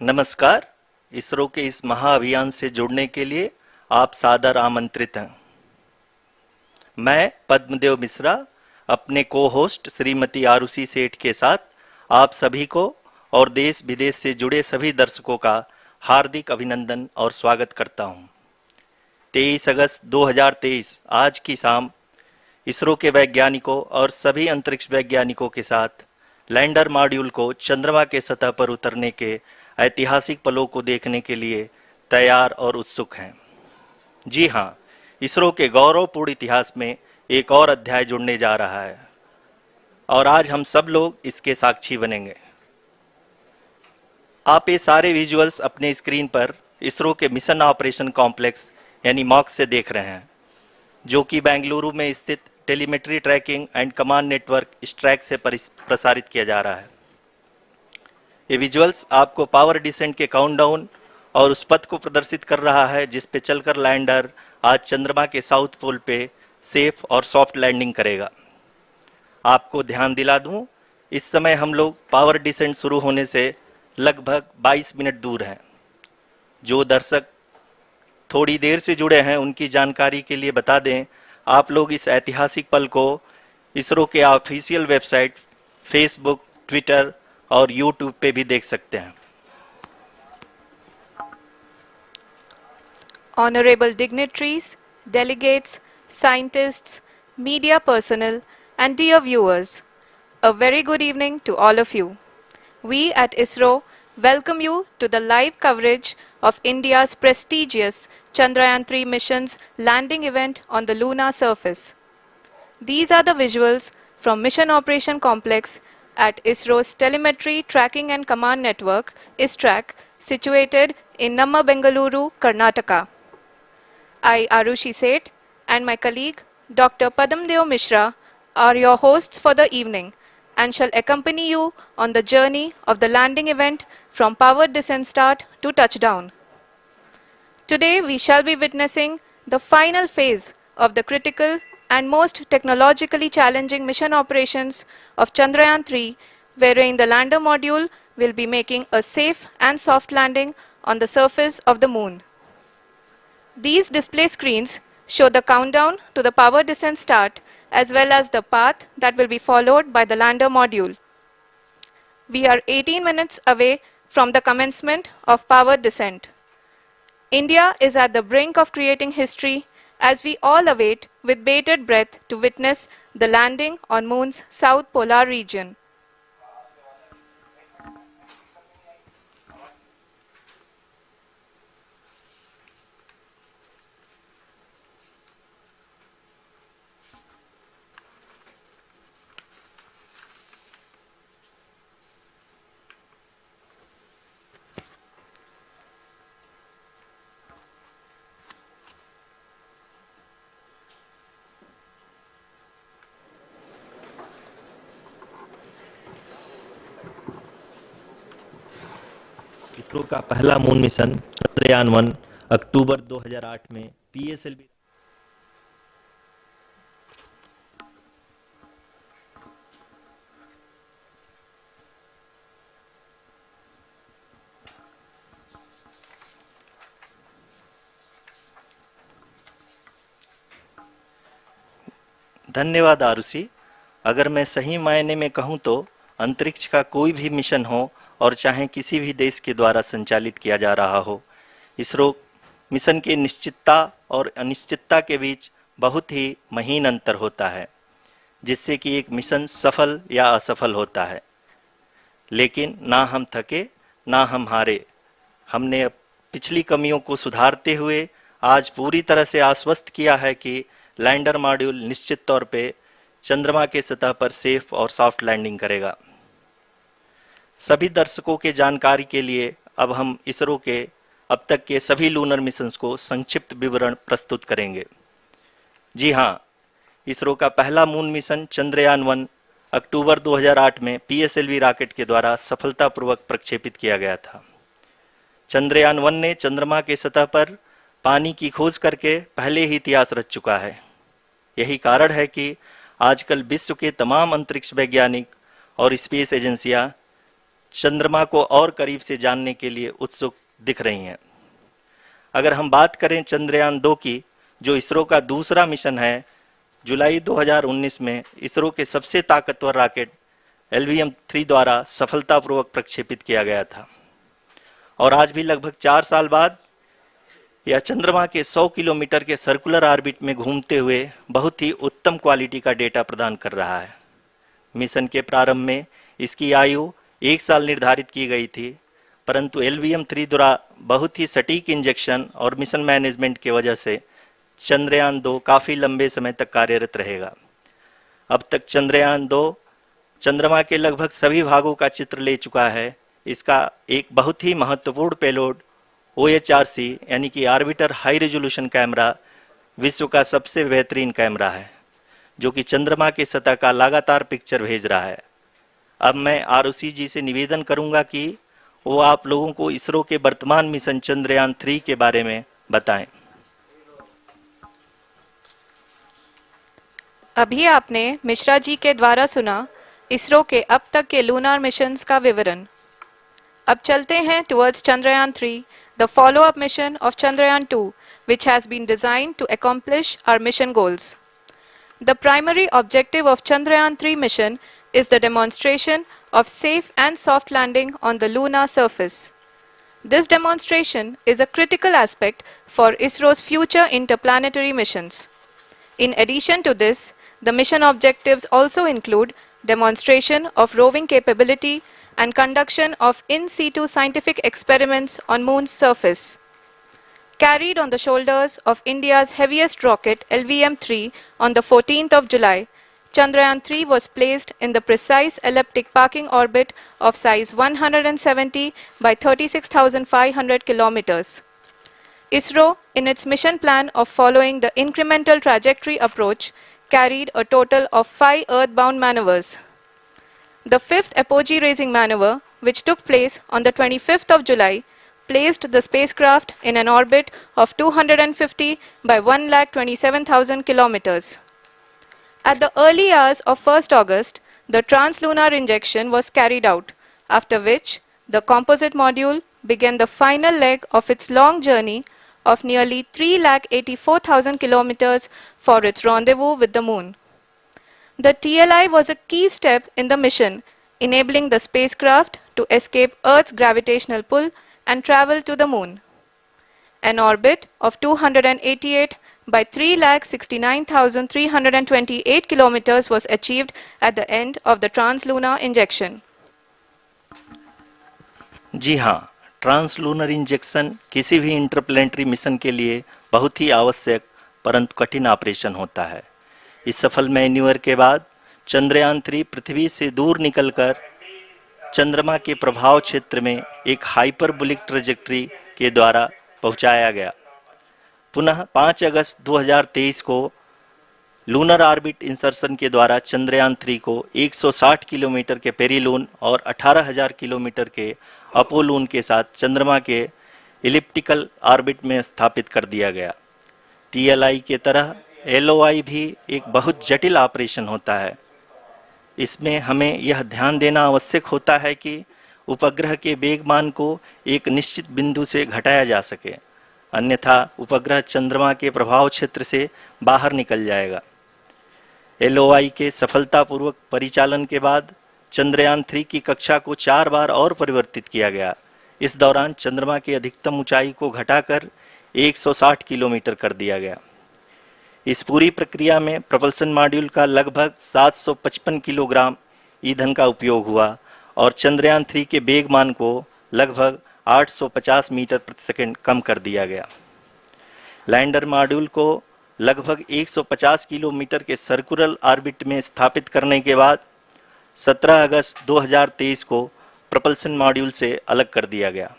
नमस्कार। इसरो के इस महाअभियान से जुड़ने के लिए आप सादर आमंत्रित हैं। मैं पद्मदेव मिश्रा अपने को होस्ट श्रीमती आरुषि सेठ के साथ आप सभी को और देश विदेश से जुड़े सभी दर्शकों का हार्दिक अभिनंदन और स्वागत करता हूं। 23 अगस्त 2023 आज की शाम इसरो के वैज्ञानिकों और सभी अंतरिक्ष वैज्ञानिकों के साथ लैंडर मॉड्यूल को चंद्रमा के सतह पर उतरने के ऐतिहासिक पलों को देखने के लिए तैयार और उत्सुक हैं। जी हाँ, इसरो के गौरवपूर्ण इतिहास में एक और अध्याय जुड़ने जा रहा है और आज हम सब लोग इसके साक्षी बनेंगे। आप ये सारे विजुअल्स अपने स्क्रीन पर इसरो के मिशन ऑपरेशन कॉम्प्लेक्स यानी मॉक्स से देख रहे हैं, जो कि बेंगलुरु में स्थित telemetry tracking and command network ISTRAC से प्रसारित किया जा रहा है। ये विजुअल्स आपको पावर डिसेंट के काउंटडाउन और उस पथ को प्रदर्शित कर रहा है जिस पे चलकर लैंडर आज चंद्रमा के साउथ पोल पे सेफ और सॉफ्ट लैंडिंग करेगा। आपको ध्यान दिला दूं, इस समय हम लोग पावर डिसेंट शुरू होने से लगभग 22 मिनट दूर हैं। जो दर्शक थोड़ी देर से जुड़े हैं उनकी जानकारी के लिए बता दें, आप लोग इस ऐतिहासिक पल को इसरो के ऑफिशियल वेबसाइट, फेसबुक, ट्विटर और यूट्यूब पे भी देख सकते हैं। Honorable dignitaries, delegates, scientists, media personnel, and dear viewers, a very good evening to all of you. We at ISRO welcome you to the live coverage of India's prestigious Chandrayaan-3 mission's landing event on the lunar surface. These are the visuals from Mission Operation Complex at ISRO's Telemetry Tracking and Command Network, ISTRAC, situated in Namma, Bengaluru, Karnataka. I, Arushi Seth, and my colleague, Dr. Padamdeo Mishra, are your hosts for the evening and shall accompany you on the journey of the landing event from powered descent start to touchdown. Today, we shall be witnessing the final phase of the critical and most technologically challenging mission operations of Chandrayaan-3, wherein the lander module will be making a safe and soft landing on the surface of the moon. These display screens show the countdown to the power descent start as well as the path that will be followed by the lander module. We are 18 minutes away from the commencement of power descent. India is at the brink of creating history as we all await with bated breath to witness the landing on Moon's south polar region. ISRO का पहला moon mission Chandrayaan one अक्टूबर 2008 में PSLV धन्यवाद आरुषि। अगर मैं सही मायने में कहूं तो अंतरिक्ष का कोई भी मिशन हो और चाहे किसी भी देश के द्वारा संचालित किया जा रहा हो, इसरो मिशन की निश्चितता और अनिश्चितता के बीच बहुत ही महीन अंतर होता है, जिससे कि एक मिशन सफल या असफल होता है। लेकिन ना हम थके ना हम हारे। हमने पिछली कमियों को सुधारते हुए आज पूरी तरह से आश्वस्त किया है कि लैंडर मॉड्यूल निश्चित तौर पे चंद्रमा के सतह पर सेफ और सॉफ्ट लैंडिंग करेगा। सभी दर्शकों के जानकारी के लिए अब हम इसरो के अब तक के सभी लूनर मिशंस को संक्षिप्त विवरण प्रस्तुत करेंगे। जी हाँ, इसरो का पहला मून मिशन चंद्रयान-1 अक्टूबर 2008 में पीएसएलवी रॉकेट के द्वारा सफलतापूर्वक प्रक्षेपित किया गया था। चंद्रयान-1 ने चंद्रमा के सतह पर पानी की खोज करके पहले ही इतिहास रच चुका है। यही कारण है कि आजकल विश्व के तमाम अंतरिक्ष वैज्ञानिक और स्पेस एजेंसियां चंद्रमा को और करीब से जानने के लिए उत्सुक दिख रही हैं। अगर हम बात करें चंद्रयान 2 की, जो इसरो का दूसरा मिशन है, जुलाई 2019 में इसरो के सबसे ताकतवर रॉकेट LVM-3 द्वारा सफलतापूर्वक प्रक्षेपित किया गया था और आज भी लगभग 4 साल बाद यह चंद्रमा के 100 किलोमीटर के सर्कुलर ऑर्बिट में घूमते हुए बहुत ही उत्तम क्वालिटी का डेटा प्रदान कर रहा है। मिशन के प्रारंभ में इसकी आयु 1 साल निर्धारित की गई थी, परंतु LVM-3 द्वारा बहुत ही सटीक इंजेक्शन और मिशन मैनेजमेंट की वजह से चंद्रयान 2 काफ़ी लंबे समय तक कार्यरत रहेगा। अब तक चंद्रयान 2 चंद्रमा के लगभग सभी भागों का चित्र ले चुका है। इसका एक बहुत ही महत्वपूर्ण पेलोड OHRC यानी कि ऑर्बिटर हाई रेजोल्यूशन कैमरा विश्व का सबसे बेहतरीन कैमरा है, जो कि चंद्रमा की सतह का लगातार पिक्चर भेज रहा है। अब मैं ROC जी से निवेदन करूंगा कि वो आप लोगों को इसरो के वर्तमान मिशन चंद्रयान 3 के बारे में बताएं। अभी आपने मिश्रा जी के द्वारा सुना इसरो के अब तक के लूनार मिशंस का विवरण। अब चलते हैं towards Chandrayaan 3, the follow-up mission of Chandrayaan 2, which has been designed to accomplish our mission goals. The primary objective of Chandrayaan 3 mission is the demonstration of safe and soft landing on the lunar surface. This demonstration is a critical aspect for ISRO's future interplanetary missions. In addition to this, the mission objectives also include demonstration of roving capability and conduction of in situ scientific experiments on Moon's surface. Carried on the shoulders of India's heaviest rocket LVM-3 on the 14th of July, Chandrayaan 3 was placed in the precise elliptic parking orbit of size 170 by 36,500 kilometers. ISRO, in its mission plan of following the incremental trajectory approach, carried a total of 5 earthbound maneuvers. The fifth apogee raising maneuver, which took place on the 25th of July, placed the spacecraft in an orbit of 250 by 1,27,000 kilometers. At the early hours of 1st August, the translunar injection was carried out, after which the composite module began the final leg of its long journey of nearly 3,84,000 kilometers for its rendezvous with the Moon. The TLI was a key step in the mission, enabling the spacecraft to escape Earth's gravitational pull and travel to the Moon. An orbit of 288 by 3,69,328 kilometers was achieved at the end of the translunar injection. जी हाँ, translunar injection किसी भी interplanetary mission के लिए बहुत ही आवश्यक परंतु कठिन operation होता है। इस सफल मैन्यूवर के बाद चंद्रयान 3 पृथ्वी से दूर निकलकर चंद्रमा के प्रभाव क्षेत्र में एक हाइपरबोलिक ट्रेजेक्टरी के द्वारा पहुंचाया गया। पुनः 5 अगस्त 2023 को लूनर ऑर्बिट इंसर्शन के द्वारा चंद्रयान 3 को 160 किलोमीटर के पेरीलून और 18,000 किलोमीटर के अपोलून के साथ चंद्रमा के इलिप्टिकल ऑर्बिट में स्थापित कर दिया गया। TLI के तरह LOI भी एक बहुत जटिल ऑपरेशन होता है। इसमें हमें यह ध्यान देना आवश्यक होता है कि उपग्रह के वेगमान को एक निश्चित बिंदु से घटाया जा सके, अन्यथा उपग्रह चंद्रमा के प्रभाव क्षेत्र से बाहर निकल जाएगा। LOI के सफलतापूर्वक परिचालन के बाद चंद्रयान 3 की कक्षा को 4 बार और परिवर्तित किया गया। इस दौरान चंद्रमा की अधिकतम ऊंचाई को घटाकर 160 किलोमीटर कर दिया गया। इस पूरी प्रक्रिया में प्रपल्सन मॉड्यूल का लगभग 755 किलोग्राम ईंधन का उपयोग हुआ और चंद्रयान 3 के वेगमान को लगभग 850 मीटर प्रति सेकंड कम कर दिया गया। लैंडर मॉड्यूल को लगभग 150 किलोमीटर के सर्कुलर ऑर्बिट में स्थापित करने के बाद 17 अगस्त 2023 को प्रपल्सन मॉड्यूल से अलग कर दिया गया।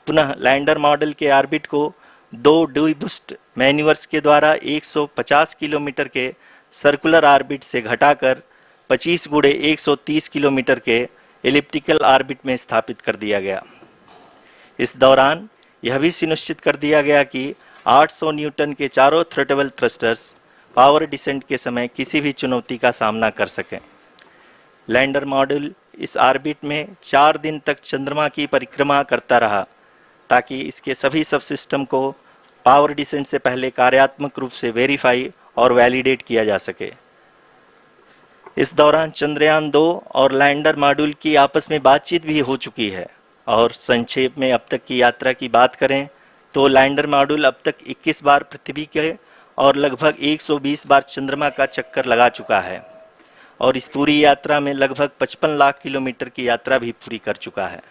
पुनः लैंडर मॉडल के ऑर्बिट को 2 डीबूस्ट मैन्यूवर्स के द्वारा 150 किलोमीटर के सर्कुलर ऑर्बिट से घटाकर 25 गुणे 130 किलोमीटर के एलिप्टिकल ऑर्बिट में स्थापित कर दिया गया। इस दौरान यह भी सुनिश्चित कर दिया गया कि 800 न्यूटन के चारों थ्रोटेबल थ्रस्टर्स पावर डिसेंट के समय किसी भी चुनौती का सामना कर सकें। लैंडर मॉड्यूल इस ऑर्बिट में 4 दिन तक चंद्रमा की परिक्रमा करता रहा ताकि इसके सभी सब सिस्टम को पावर डिसेंट से पहले कार्यात्मक रूप से वेरीफाई और वैलिडेट किया जा सके। इस दौरान चंद्रयान 2 और लैंडर मॉड्यूल की आपस में बातचीत भी हो चुकी है। और संक्षेप में अब तक की यात्रा की बात करें तो लैंडर मॉड्यूल अब तक 21 बार पृथ्वी के और लगभग 120 बार चंद्रमा का चक्कर लगा चुका है और इस पूरी यात्रा में लगभग 55 लाख किलोमीटर की यात्रा भी पूरी कर चुका है।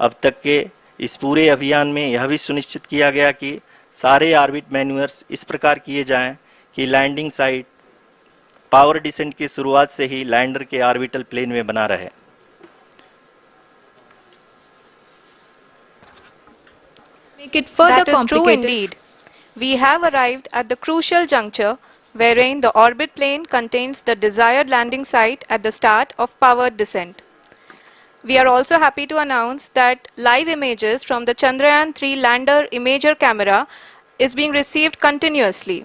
अब तक के इस पूरे अभियान में यह भी सुनिश्चित किया गया कि सारे ऑर्बिट मैन्यूअर्स इस प्रकार किए जाएं कि लैंडिंग साइट पावर डिसेंट की शुरुआत से ही लैंडर के ऑर्बिटल प्लेन में बना रहे। Make it further That is true complicated. indeed. We have arrived at the crucial juncture wherein the orbit plane contains the desired landing site at the start of powered descent. We are also happy to announce that live images from the Chandrayaan-3 lander imager camera is being received continuously.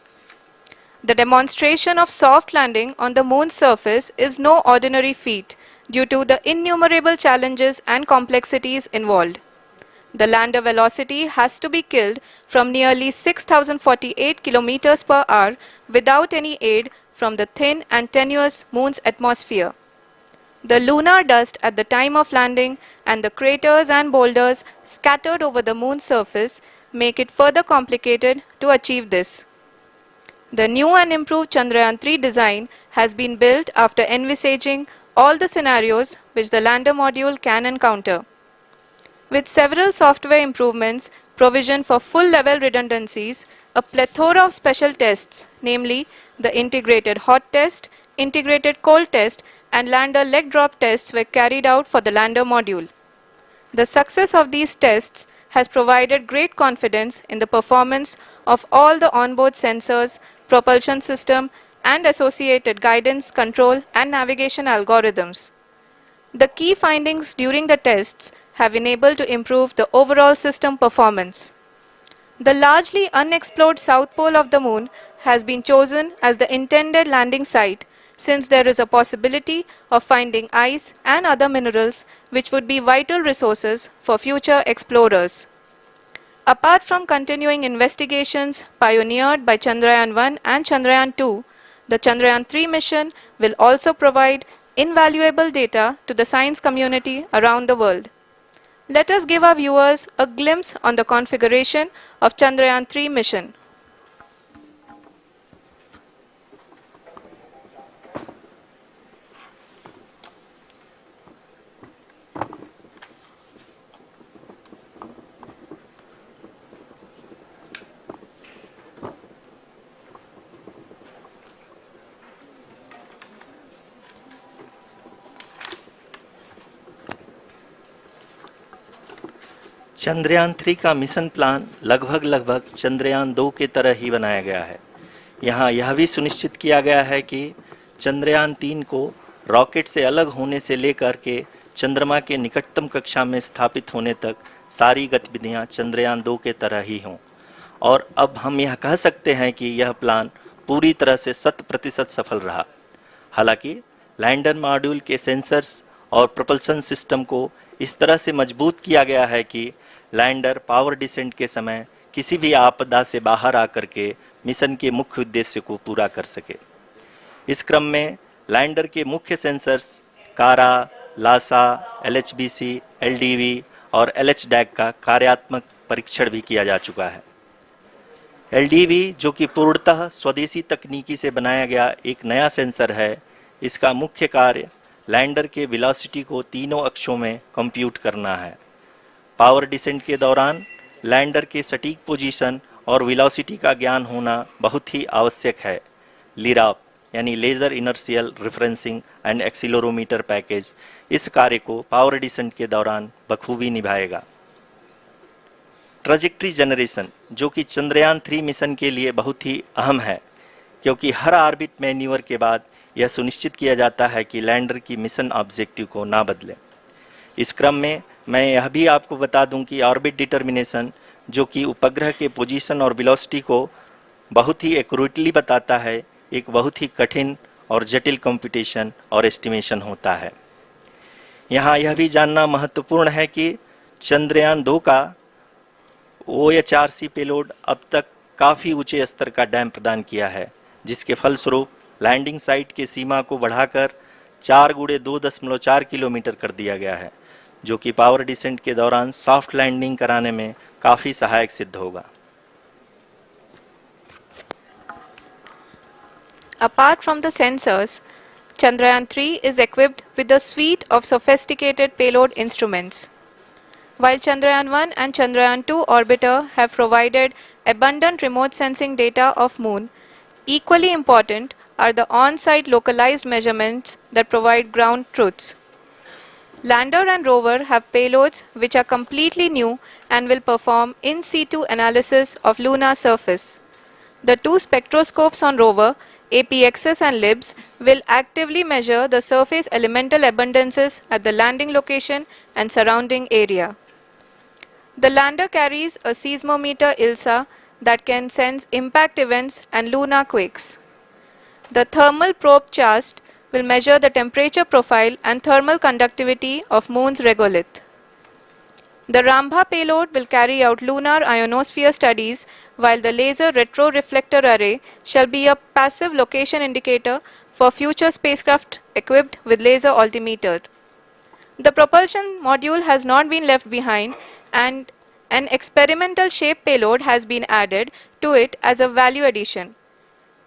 The demonstration of soft landing on the moon's surface is no ordinary feat due to the innumerable challenges and complexities involved. The lander velocity has to be killed from nearly 6,048 kilometers per hour without any aid from the thin and tenuous moon's atmosphere. The lunar dust at the time of landing and the craters and boulders scattered over the moon's surface make it further complicated to achieve this. The new and improved Chandrayaan-3 design has been built after envisaging all the scenarios which the lander module can encounter. With several software improvements, provision for full-level redundancies, a plethora of special tests, namely the integrated hot test, integrated cold test, and lander leg drop tests were carried out for the lander module. The success of these tests has provided great confidence in the performance of all the onboard sensors, propulsion system, and associated guidance, control, and navigation algorithms. The key findings during the tests have enabled to improve the overall system performance. The largely unexplored south pole of the moon has been chosen as the intended landing site since there is a possibility of finding ice and other minerals which would be vital resources for future explorers. Apart from continuing investigations pioneered by Chandrayaan-1 and Chandrayaan-2, the Chandrayaan-3 mission will also provide invaluable data to the science community around the world. Let us give our viewers a glimpse on the configuration of Chandrayaan-3 mission. Chandrayaan 3 का mission plan लगभग चंद्रयान 2 के तरह ही बनाया गया है। यहाँ यह भी सुनिश्चित किया गया है कि चंद्रयान 3 को रॉकेट से अलग होने से लेकर के चंद्रमा के निकटतम कक्षा में स्थापित होने तक सारी गतिविधियाँ चंद्रयान 2 के तरह ही हों। और अब हम यह कह सकते हैं कि यह प्लान पूरी तरह से 100% सफल रहा। हालांकि लैंडर मॉड्यूल के सेंसर्स और प्रोपल्शन सिस्टम को इस तरह से मजबूत किया गया है कि लैंडर पावर डिसेंट के समय किसी भी आपदा से बाहर आकर के मिशन के मुख्य उद्देश्य को पूरा कर सके। इस क्रम में लैंडर के मुख्य सेंसर्स कारा, लासा, LHBC, LDV और LHDAC का कार्यात्मक परीक्षण भी किया जा चुका है। LDV जो कि पूर्णतः स्वदेशी तकनीकी से बनाया गया एक नया सेंसर है, इसका मुख्य कार्य लैंडर के वेलोसिटी को तीनों अक्षों में कंप्यूट करना है। पावर डिसेंट के दौरान लैंडर के सटीक पोजीशन और वेलोसिटी का ज्ञान होना बहुत ही आवश्यक है। लिराप यानी laser inertial referencing and accelerometer package इस कार्य को पावर डिसेंट के दौरान बखूबी निभाएगा। ट्रैजेक्टरी जनरेशन जो कि चंद्रयान 3 मिशन के लिए बहुत ही अहम है, क्योंकि हर ऑर्बिट मैन्यूवर के बाद यह सुनिश्चित किया जाता है कि लैंडर की मिशन ऑब्जेक्टिव को ना बदले। इस क्रम में मैं यह भी आपको बता दूं कि ऑर्बिट डिटर्मिनेशन जो कि उपग्रह के पोजीशन और वेलोसिटी को बहुत ही एक्यूरेटली बताता है, एक बहुत ही कठिन और जटिल कंप्यूटेशन और एस्टिमेशन होता है। यहाँ यह भी जानना महत्वपूर्ण है कि चंद्रयान 2 का OHRC पेलोड अब तक काफी ऊंचे स्तर का डैम प्रदान किया है, जिसके फलस्वरूप लैंडिंग साइट की सीमा को बढ़ाकर 4 गुणे 2.4 किलोमीटर कर दिया गया है, जो कि पावर डिसेंट के दौरान सॉफ्ट लैंडिंग कराने में काफी सहायक सिद्ध होगा। Apart from the sensors, Chandrayaan 3 is equipped with a suite of sophisticated payload instruments. While Chandrayaan 1 and Chandrayaan 2 orbiter have provided abundant remote sensing data of Moon, equally important are the on-site localized measurements that provide ground truths. Lander and rover have payloads which are completely new and will perform in situ analysis of lunar surface. The two spectroscopes on rover, APXS and LIBS, will actively measure the surface elemental abundances at the landing location and surrounding area. The lander carries a seismometer ILSA that can sense impact events and lunar quakes. The thermal probe CHAST will measure the temperature profile and thermal conductivity of Moon's regolith. The Rambha payload will carry out lunar ionosphere studies, while the laser retroreflector array shall be a passive location indicator for future spacecraft equipped with laser altimeter. The propulsion module has not been left behind, and an experimental shape payload has been added to it as a value addition.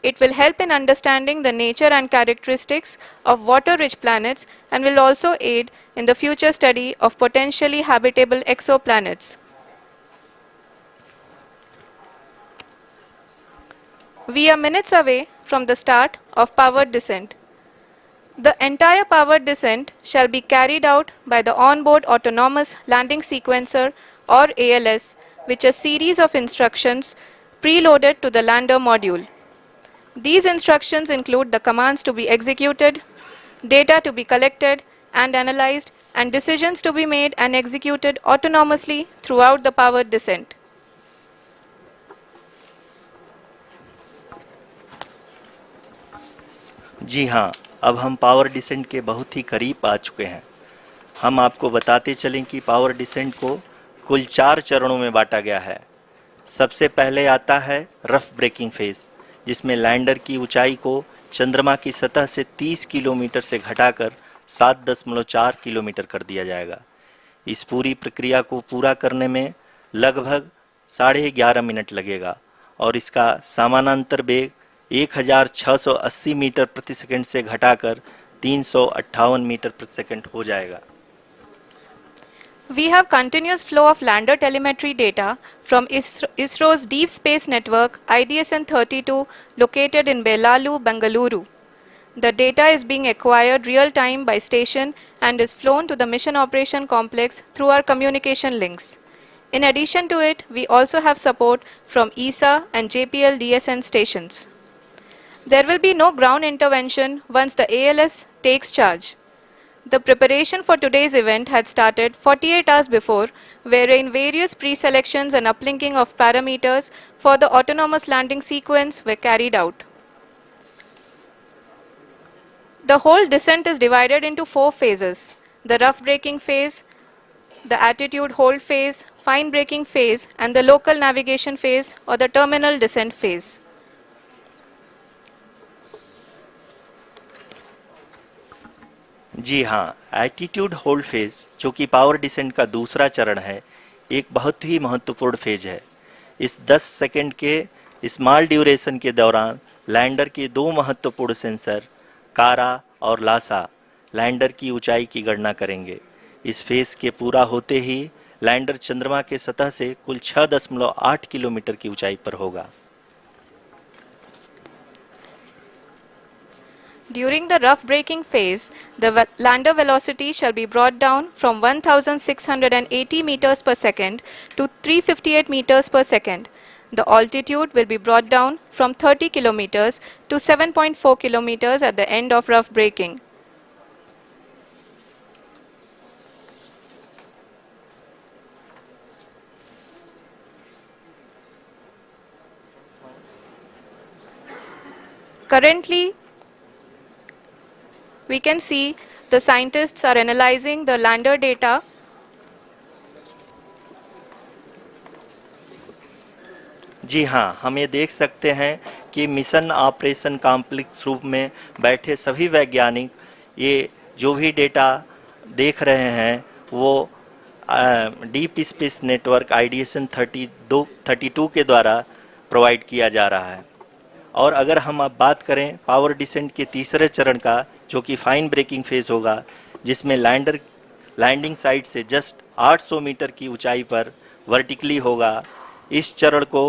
It will help in understanding the nature and characteristics of water-rich planets and will also aid in the future study of potentially habitable exoplanets. We are minutes away from the start of powered descent. The entire powered descent shall be carried out by the onboard autonomous landing sequencer or ALS, which is a series of instructions preloaded to the lander module. These instructions include the commands to be executed, data to be collected and analyzed, and decisions to be made and executed autonomously throughout the powered descent. जी हाँ, अब हम power descent के बहुत ही करीब आ चुके हैं। हम आपको बताते चलें कि पावर डिसेंट को कुल 4 चरणों में बांटा गया है। सबसे पहले आता है रफ ब्रेकिंग फेज, जिसमें लैंडर की ऊंचाई को चंद्रमा की सतह से 30 किलोमीटर से घटाकर 7.4 किलोमीटर कर दिया जाएगा। इस पूरी प्रक्रिया को पूरा करने में लगभग 11.5 मिनट लगेगा और इसका समानांतर वेग 1680 मीटर प्रति सेकंड से घटाकर 358 मीटर प्रति सेकंड हो जाएगा। We have continuous flow of lander telemetry data from ISRO's Deep Space Network IDSN-32 located in Belalu, Bengaluru. The data is being acquired real-time by station and is flown to the Mission Operation Complex through our communication links. In addition to it, we also have support from ESA and JPL DSN stations. There will be no ground intervention once the ALS takes charge. The preparation for today's event had started 48 hours before, wherein various pre-selections and uplinking of parameters for the autonomous landing sequence were carried out. The whole descent is divided into 4 phases: the rough braking phase, the attitude hold phase, fine braking phase, and the local navigation phase or the terminal descent phase. जी हाँ, attitude hold phase, जो कि power descent का दूसरा चरण है, एक बहुत ही महत्वपूर्ण फेज है। इस 10 सेकंड के स्मॉल ड्यूरेशन के दौरान लैंडर के 2 महत्वपूर्ण सेंसर कारा और लासा लैंडर की ऊंचाई की गणना करेंगे। इस फेज के पूरा होते ही लैंडर चंद्रमा के सतह से कुल 6.8 किलोमीटर की ऊंचाई पर होगा। During the rough braking phase, the lander velocity shall be brought down from 1680 meters per second to 358 meters per second. The altitude will be brought down from 30 kilometers to 7.4 kilometers at the end of rough braking. Currently, we can see the scientists are analyzing the lander data. जी हाँ, हम ये देख सकते हैं कि mission operation complex रूप में बैठे सभी वैज्ञानिक ये जो भी डेटा देख रहे हैं वो डीप स्पेस नेटवर्क आईडीएसन 32 के द्वारा प्रोवाइड किया जा रहा है। और अगर हम अब बात करें पावर डिसेंट के तीसरे चरण का, जो कि फाइन ब्रेकिंग फेज होगा, जिसमें लैंडर लैंडिंग साइट से जस्ट 800 मीटर की ऊंचाई पर वर्टिकली होगा। इस चरण को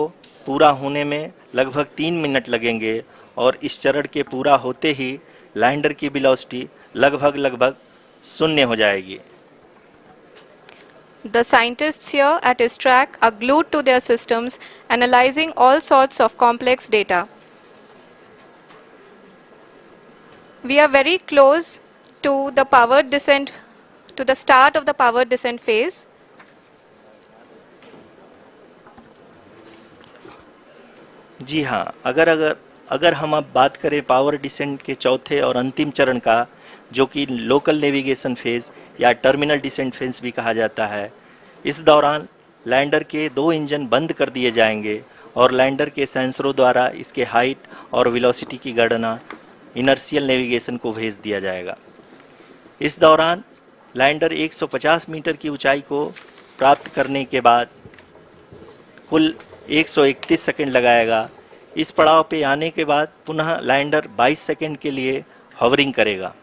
पूरा होने में लगभग 3 मिनट लगेंगे और इस चरण के पूरा होते ही लैंडर की वेलोसिटी लगभग शून्य हो जाएगी। The scientists here at ISTRAC are glued to their systems, analyzing all sorts of complex data. We are very close to the powered descent, to the start of the powered descent phase. जी हाँ, अगर हम अब बात करें power descent के चौथे और अंतिम चरण का, जो कि लोकल नेविगेशन फेज या टर्मिनल डिसेंट फेज भी कहा जाता है, इस दौरान लैंडर के 2 इंजन बंद कर दिए जाएंगे और लैंडर के सेंसरों द्वारा इसके हाइट और वेलोसिटी की गणना इनर्शियल नेविगेशन को भेज दिया जाएगा। इस दौरान लैंडर 150 मीटर की ऊंचाई को प्राप्त करने के बाद कुल 131 सेकंड लगाएगा। इस पड़ाव पे आने के बाद पुनः लैंडर 22 सेकंड के लिए हवरिंग करेगा।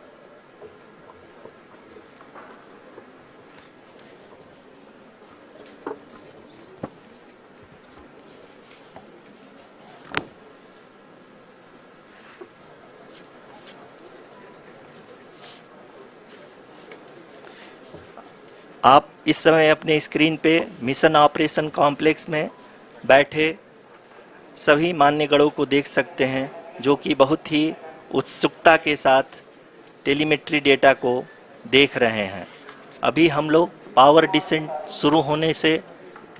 आप इस समय अपने स्क्रीन पे मिशन ऑपरेशन कॉम्प्लेक्स में बैठे सभी मान्यगणों को देख सकते हैं, जो कि बहुत ही उत्सुकता के साथ टेलीमेट्री डेटा को देख रहे हैं। अभी हम लोग पावर डिसेंट शुरू होने से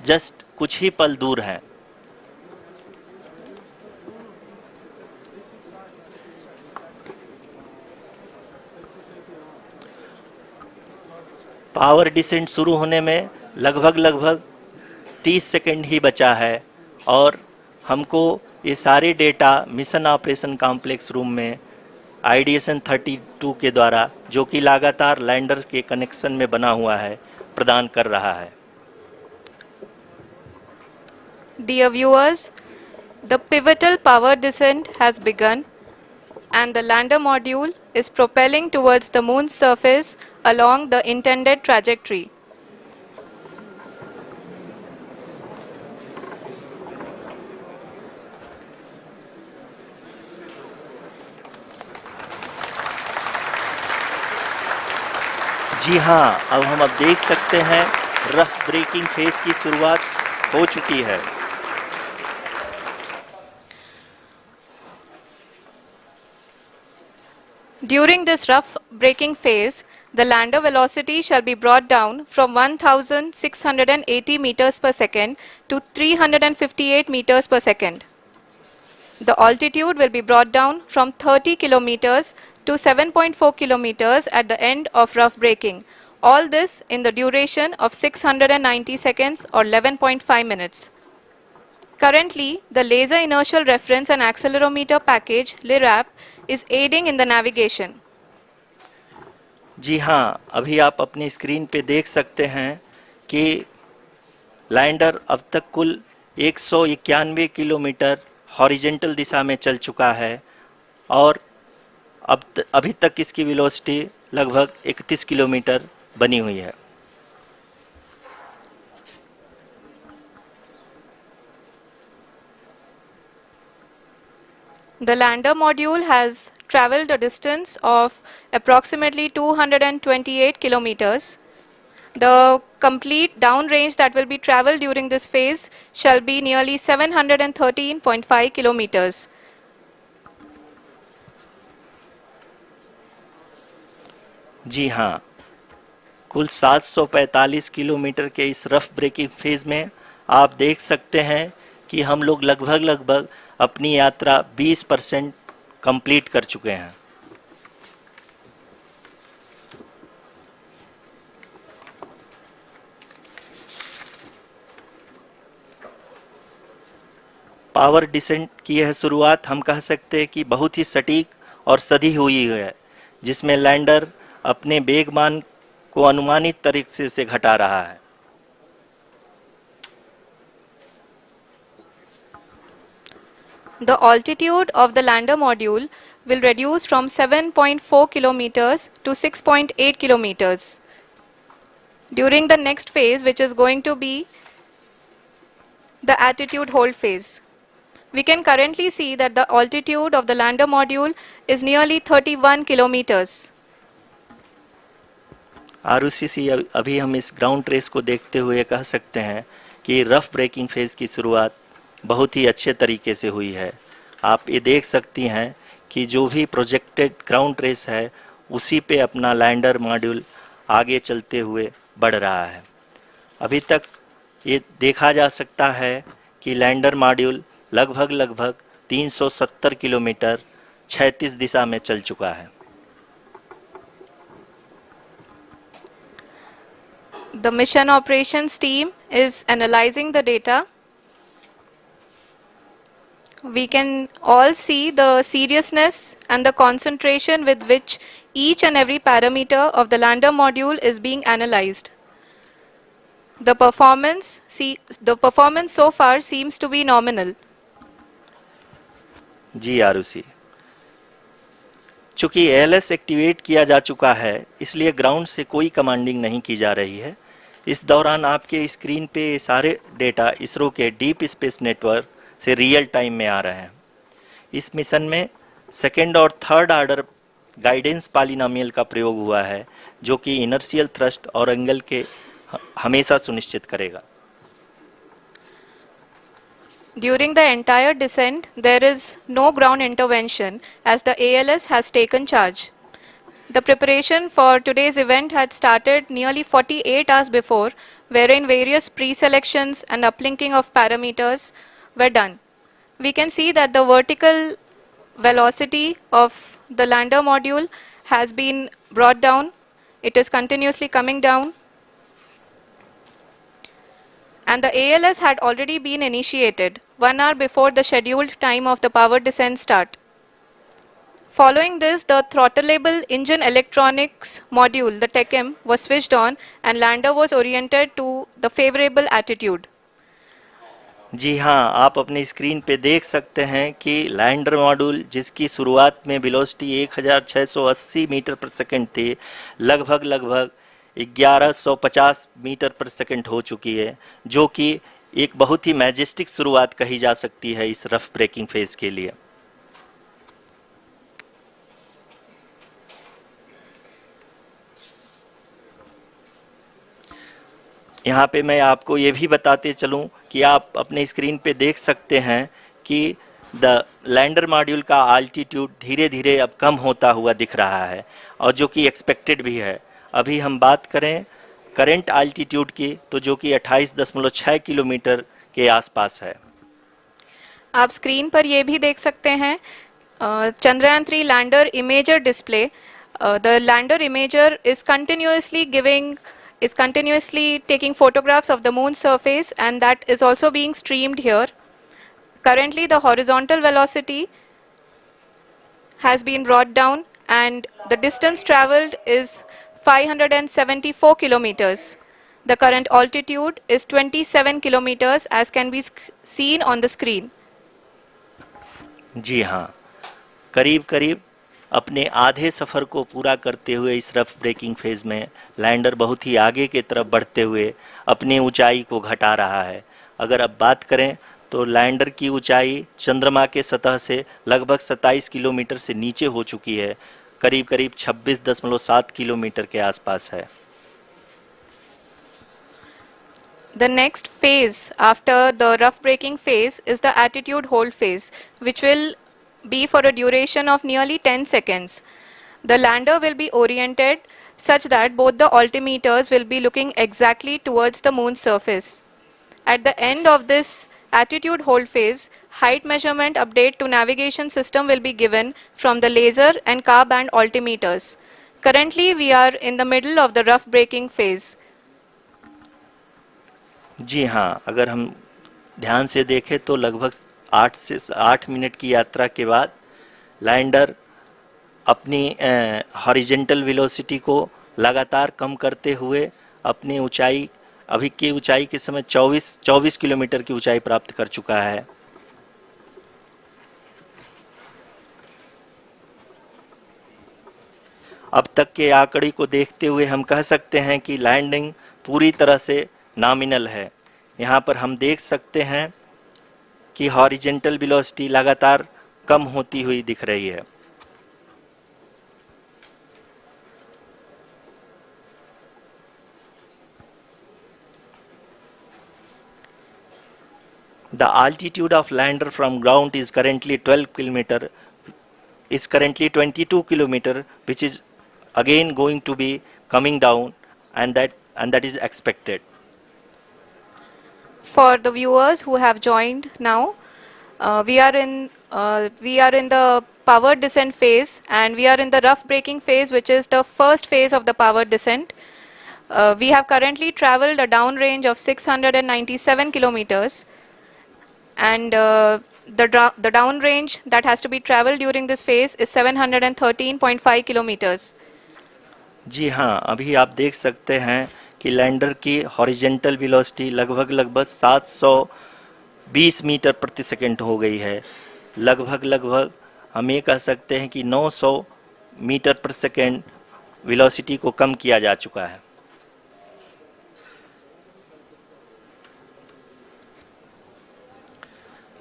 जस्ट कुछ ही पल दूर हैं। पावर डिसेंट शुरू होने में लगभग 30 सेकंड ही बचा है और हमको ये सारे data mission operation complex room में आईडीएसन 32 के द्वारा, जो कि लगातार लैंडर के कनेक्शन में बना हुआ है, प्रदान कर रहा है। Dear viewers, the pivotal power descent has begun and the lander module is propelling towards the moon's surface along the intended trajectory. जी हाँ, अब हम देख सकते हैं रफ ब्रेकिंग फेज की शुरुआत हो चुकी है। During this rough braking phase, the lander velocity shall be brought down from 1680 meters per second to 358 meters per second. The altitude will be brought down from 30 kilometers to 7.4 kilometers at the end of rough braking. All this in the duration of 690 seconds or 11.5 minutes. Currently, the Laser Inertial Reference and Accelerometer package (LIRAP) is aiding in the navigation. जी हाँ, अभी आप अपनी screen पे देख सकते हैं कि lander अब तक कुल 191 किलोमीटर हॉरिजेंटल दिशा में चल चुका है और अभी तक इसकी वेलोसिटी लगभग 31 किलोमीटर बनी हुई है। The lander module has traveled a distance of approximately 228 kilometers. The complete downrange that will be traveled during this phase shall be nearly 713.5 kilometers. जी हाँ, कुल 745 किलोमीटर के इस रफ ब्रेकिंग फेज में आप देख सकते हैं कि हम लोग लगभग अपनी यात्रा 20% कंप्लीट कर चुके हैं। पावर डिसेंट की यह शुरुआत हम कह सकते हैं कि बहुत ही सटीक और सधी हुई है, जिसमें लैंडर अपने वेगमान को अनुमानित तरीके से घटा रहा है। The altitude of the lander module will reduce from 7.4 kilometers to 6.8 kilometers during the next phase, which is going to be the attitude hold phase. We can currently see that the altitude of the lander module is nearly 31 kilometers. Arushi, अभी हम इस ground race को देखते हुए कह सकते हैं कि रफ ब्रेकिंग फेज की शुरुआत बहुत ही अच्छे तरीके से हुई है। आप ये देख सकती हैं कि जो भी प्रोजेक्टेड ग्राउंड रेस है उसी पे अपना लैंडर मॉड्यूल आगे चलते हुए बढ़ रहा है। अभी तक ये देखा जा सकता है कि लैंडर मॉड्यूल लगभग 370 किलोमीटर क्षैतिज दिशा में चल चुका है। The mission operations team is analyzing the data. We can all see the seriousness and the concentration with which each and every parameter of the lander module is being analyzed. The performance so far seems to be nominal. जी आरुषि, चूंकि ALS activate किया जा चुका है इसलिए ground से कोई commanding नहीं की जा रही है। इस दौरान आपके स्क्रीन पे सारे डेटा इसरो के डीप स्पेस नेटवर्क से रियल टाइम में आ रहे हैं। इस मिशन में सेकेंड और थर्ड ऑर्डर गाइडेंस पॉलिनोमियल का प्रयोग हुआ है, जो कि इनर्शियल थ्रस्ट और एंगल के हमेशा सुनिश्चित करेगा। During the entire descent, there is no ground intervention as the ALS has taken charge. The preparation for today's event had started nearly 48 hours before, wherein various pre-selections and uplinking of parameters were done. We can see that the vertical velocity of the lander module has been brought down. It is continuously coming down. And the ALS had already been initiated 1 hour before the scheduled time of the power descent start. Following this, the throttleable engine electronics module, the TECM, was switched on and lander was oriented to the favorable attitude. जी हाँ, आप अपने screen पे देख सकते हैं कि lander module जिसकी शुरुआत में वेलोसिटी 1680 मीटर पर सेकंड थी, लगभग 1150 मीटर पर सेकंड हो चुकी है, जो कि एक बहुत ही मैजेस्टिक शुरुआत कही जा सकती है इस रफ ब्रेकिंग फेज के लिए। यहाँ पे मैं आपको ये भी बताते चलूँ कि आप अपने स्क्रीन पे देख सकते हैं कि द लैंडर मॉड्यूल का अल्टीट्यूड धीरे धीरे अब कम होता हुआ दिख रहा है, और जो कि एक्सपेक्टेड भी है। अभी हम बात करें करंट अल्टीट्यूड की, तो जो कि 28.6 किलोमीटर के आसपास है। आप स्क्रीन पर ये भी देख सकते हैं Chandrayaan 3 lander imager display. The lander imager is continuously taking photographs of the moon's surface, and that is also being streamed here. Currently the horizontal velocity has been brought down and the distance traveled is 574 kilometers. The current altitude is 27 kilometers as can be seen on the screen. जी हाँ, करीब अपने आधे सफ़र को पूरा करते हुए इस rough breaking phase में लैंडर बहुत ही आगे की तरफ बढ़ते हुए अपनी ऊंचाई को घटा रहा है। अगर अब बात करें तो लैंडर की ऊंचाई चंद्रमा के सतह से लगभग 27 किलोमीटर से नीचे हो चुकी है, करीब 26.7 किलोमीटर के आसपास है। The next phase after the rough braking phase is the attitude hold phase, which will be for a duration of nearly 10 seconds. The lander will be oriented such that both the altimeters will be looking exactly towards the moon's surface. At the end of this attitude hold phase, height measurement update to navigation system will be given from the laser and car band altimeters. Currently we are in the middle of the rough braking phase. जी हाँ, अगर हम ध्यान से देखें तो लगभग 8 minute की यात्रा के बाद लैंडर अपनी हॉरिजेंटल वेलोसिटी को लगातार कम करते हुए अपनी ऊंचाई, अभी की ऊंचाई के समय 24 किलोमीटर की ऊंचाई प्राप्त कर चुका है। अब तक के आंकड़े को देखते हुए हम कह सकते हैं कि लैंडिंग पूरी तरह से नॉमिनल है। यहाँ पर हम देख सकते हैं कि हॉरिजेंटल वेलोसिटी लगातार कम होती हुई दिख रही है। The altitude of lander from ground is currently 22 kilometer, which is again going to be coming down, and that is expected. For the viewers who have joined now, we are in the powered descent phase, and we are in the rough braking phase, which is the first phase of the powered descent. We have currently traveled a downrange of 697 kilometers, and the downrange that has to be traveled during this phase is 713.5 kilometers. जी हाँ, अभी आप देख सकते हैं कि lander की horizontal velocity लगभग 720 metre प्रति सेकंड हो गई है। लगभग हम ये कह सकते हैं कि 900 मीटर प्रति सेकंड वेलोसिटी को कम किया जा चुका है।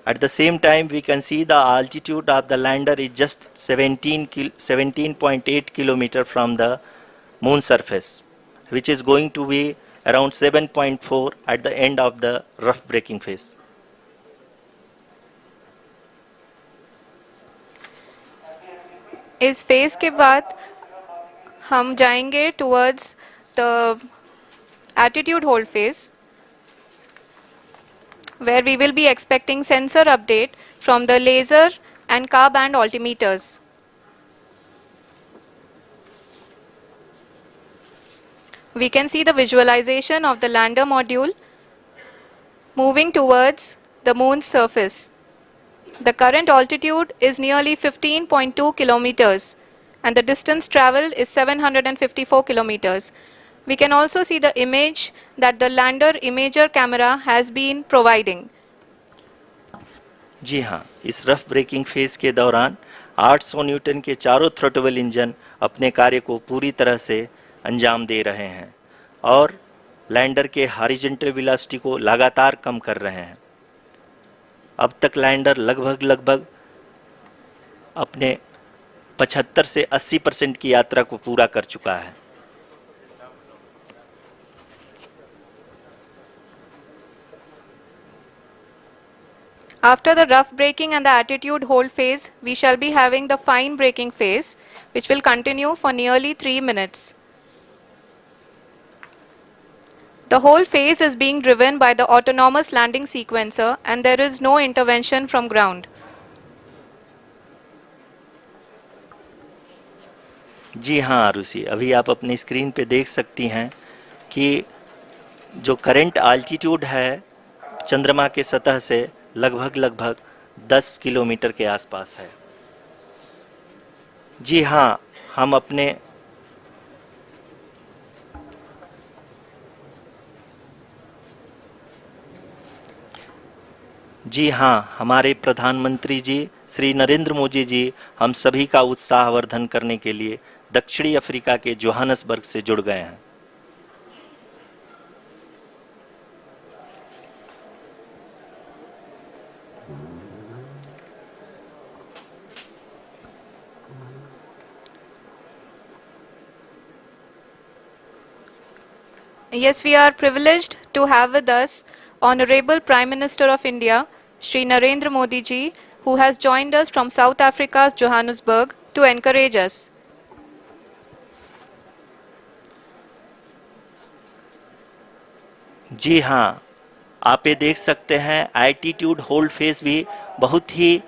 At the same time, we can see the altitude of the lander is just 17.8 kilometer from the moon surface, which is going to be around 7.4 at the end of the rough braking phase. इस phase के बाद हम जाएंगे towards the attitude hold phase, where we will be expecting sensor update from the laser and car band altimeters. We can see the visualization of the lander module moving towards the moon's surface. The current altitude is nearly 15.2 kilometers, and the distance traveled is 754 kilometers. We can also see the image that the lander imager camera has been providing. जी हाँ, इस rough breaking phase के दौरान 800 Newton के चारों throttle engine अपने कार्य को पूरी तरह से अंजाम दे रहे हैं और लैंडर के हॉरिजॉन्टल वेलोसिटी को लगातार कम कर रहे हैं। अब तक लैंडर लगभग अपने 75 से 80% की यात्रा को पूरा कर चुका है। After the rough braking and the attitude hold phase, we shall be having the fine braking phase, which will continue for nearly 3 minutes. The whole phase is being driven by the autonomous landing sequencer, and there is no intervention from ground. जी हाँ आरुषि, अभी आप अपनी screen पे देख सकती हैं कि जो करंट आल्टीट्यूड है चंद्रमा के सतह से लगभग 10 किलोमीटर के आसपास है। जी हाँ, हमारे प्रधानमंत्री जी श्री नरेंद्र मोदी जी हम सभी का उत्साहवर्धन करने के लिए दक्षिणी अफ्रीका के जोहानसबर्ग से जुड़ गए हैं। Yes, we are privileged to have with us Honorable Prime Minister of India, Shri Narendra Modi ji, who has joined us from South Africa's Johannesburg to encourage us. जी हाँ, आप ये देख सकते हैं एल्टीट्यूड होल्ड फेस भी बहुत ही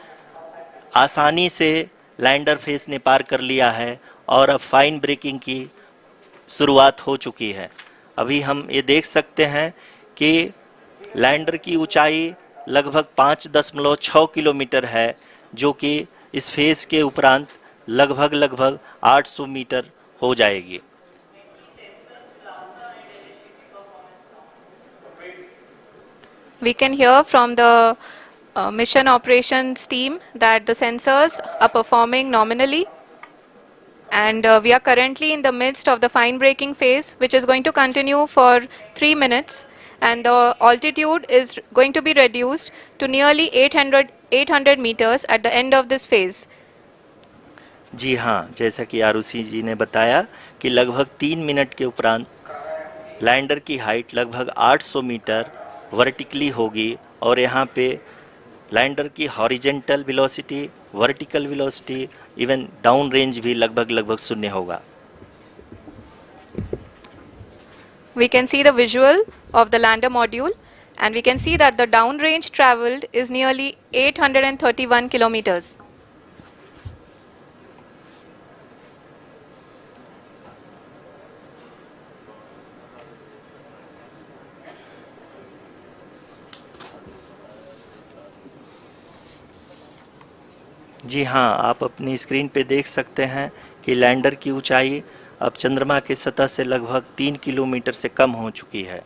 आसानी से लैंडर फेस ने पार कर लिया है और अब फाइन ब्रेकिंग की शुरुआत हो चुकी है। अभी हम ये देख सकते हैं कि लैंडर की ऊंचाई लगभग 5.6 किलोमीटर है, जो कि इस फेज के उपरांत लगभग 800 मीटर हो जाएगी। We can hear from the mission operations team that the sensors are performing nominally, and we are currently in the midst of the fine braking phase, which is going to continue for 3 minutes, and the altitude is going to be reduced to nearly 800 meters at the end of this phase. जी हाँ, जैसा कि आरुषि जी ने बताया कि लगभग 3 minute के उपरांत lander की हाइट लगभग 800 मीटर वर्टिकली होगी और यहाँ पे लैंडर की horizontal velocity, vertical velocity, even down range भी लगभग शून्य होगा। We can see the visual of the lander module, and we can see that the downrange traveled is nearly 831 kilometers. जी हाँ, आप अपनी स्क्रीन पे देख सकते हैं कि लैंडर की ऊंचाई अब चंद्रमा की सतह से लगभग 3 किलोमीटर से कम हो चुकी है।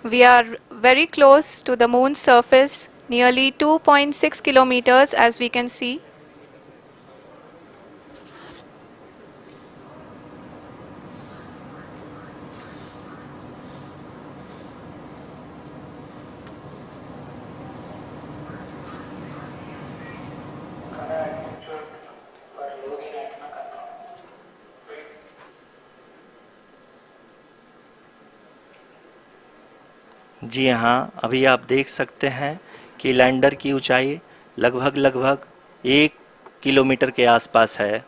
We are very close to the moon's surface, nearly 2.6 kilometers, as we can see. जी हाँ, अभी आप देख सकते हैं कि लैंडर की ऊंचाई लगभग 1 किलोमीटर के आसपास है।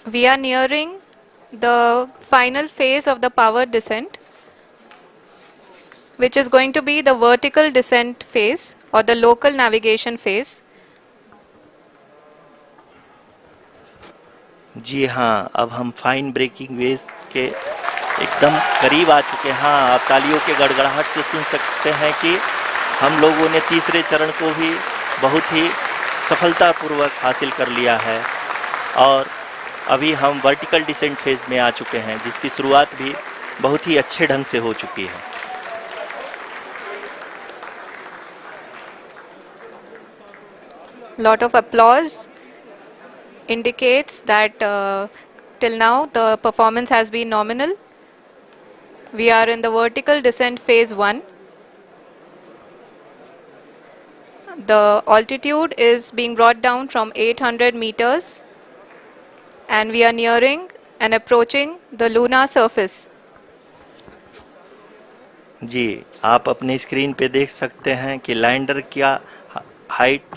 We are nearing the final phase of the power descent, which is going to be the vertical descent phase or the local navigation phase. जी हाँ, अब हम फाइन ब्रेकिंग वेव के एकदम करीब आ चुके हैं। हाँ, आप तालियों के गड़गड़ाहट से सुन सकते हैं कि हम लोगों ने तीसरे चरण को भी बहुत ही सफलतापूर्वक हासिल कर लिया है और अभी हम वर्टिकल डिसेंट फेज में आ चुके हैं, जिसकी शुरुआत भी बहुत ही अच्छे ढंग से हो चुकी है। Lot of applause indicates that till now the performance has been nominal. We are in the vertical descent phase 1. The altitude is being brought down from 800 meters, and we are nearing and approaching the lunar surface. जी, आप अपने screen पे देख सकते हैं कि lander का height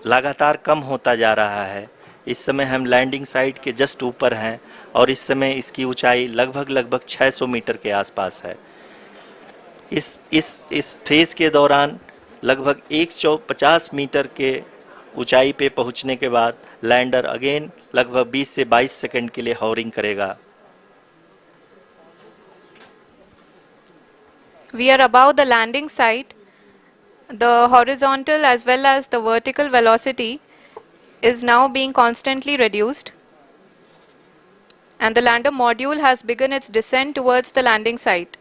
लगातार कम होता जा रहा है। इस समय हम लैंडिंग साइट के जस्ट ऊपर हैं और इस समय इसकी ऊंचाई लगभग 600 मीटर के आसपास है। इस फेज के दौरान लगभग 150 मीटर के ऊंचाई पे पहुंचने के बाद लैंडर अगेन लगभग 20 से 22 सेकंड के लिए हॉवरिंग करेगा। We are above the landing site. The horizontal as well as the vertical velocity is now being constantly reduced, and the lander module has begun its descent towards the landing site.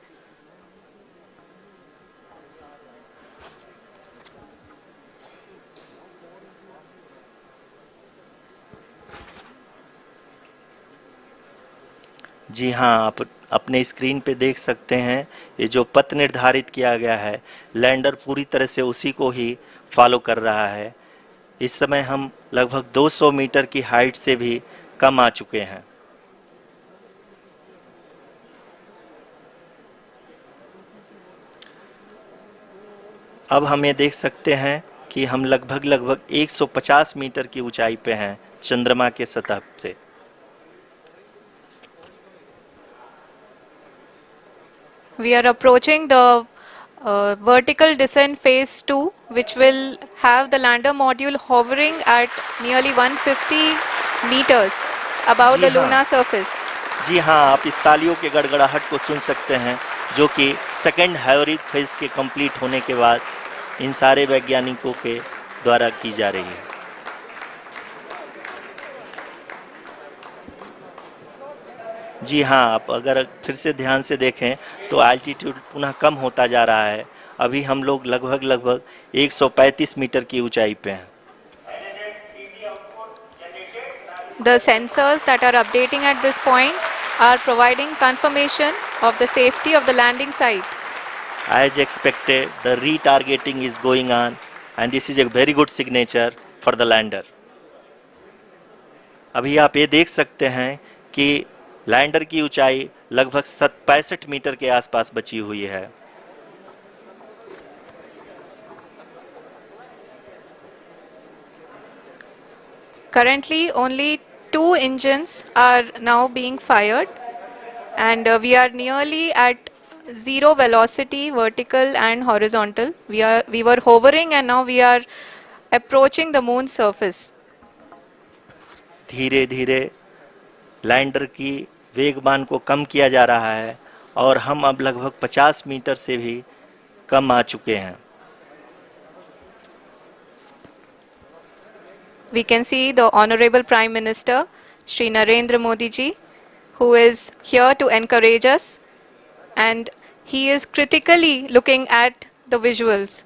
जी हाँ, आप अपने screen पे देख सकते हैं ये जो पथ निर्धारित किया गया है, लैंडर पूरी तरह से उसी को ही फॉलो कर रहा है। इस समय हम लगभग 200 मीटर की हाइट से भी कम आ चुके हैं। अब हम ये देख सकते हैं कि हम लगभग 150 मीटर की ऊंचाई पे हैं चंद्रमा के सतह से। We are approaching the vertical descent phase 2, which will have the lander module hovering at nearly 150 meters above ji the हाँ। lunar surface. जी हाँ, आप इस तालियों के गड़गड़ाहट को सुन सकते हैं, जो कि सेकेंड हाइब्रिड फेज के कंप्लीट होने के बाद इन सारे वैज्ञानिकों के द्वारा की जा रही है। जी हाँ, आप अगर फिर से ध्यान से देखें तो एल्टीट्यूड पुनः कम होता जा रहा है। अभी हम लोग लगभग 135 मीटर की ऊंचाई पे हैं। The sensors that are updating at this point are providing confirmation of the safety of the landing site. As expected, the retargeting is going on and this is a very good signature for the lander. अभी आप ये देख सकते हैं कि lander की ऊंचाई लगभग 65 मीटर के आसपास बची हुई है। Currently, only 2 engines are now being fired, and we are nearly at zero velocity, vertical and horizontal. We were hovering, and now we are approaching the moon's surface. धीरे धीरे लैंडर की वेगमान को कम किया जा रहा है और हम अब लगभग 50 मीटर से भी कम आ चुके हैं। We can see the Honorable Prime Minister, Shri Narendra Modi ji, who is here to encourage us, and he is critically looking at the visuals.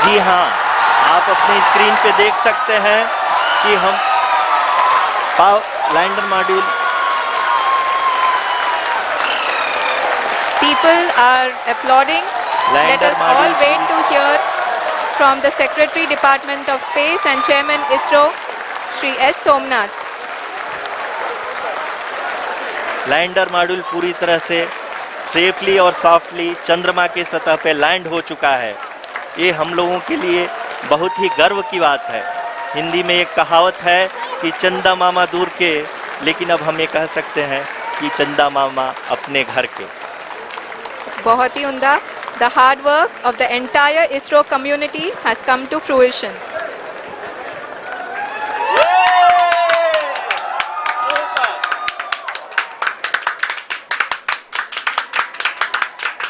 जी हाँ, आप अपनी स्क्रीन पे देख सकते हैं कि हम lander module People are applauding. Let lander us all module wait to hear from the Secretary Department of Space and Chairman ISRO, Shri S. Somnath. Lander module पूरी तरह से सेफली और सॉफ्टली चंद्रमा के सतह पे लैंड हो चुका है। ये हम लोगों के लिए बहुत ही गर्व की बात है। हिंदी में एक कहावत है कि चंदा मामा दूर के, लेकिन अब हम ये कह सकते हैं कि चंदा मामा अपने घर के। बहुत ही उम्दा. The hard work of the entire ISRO community has come to fruition.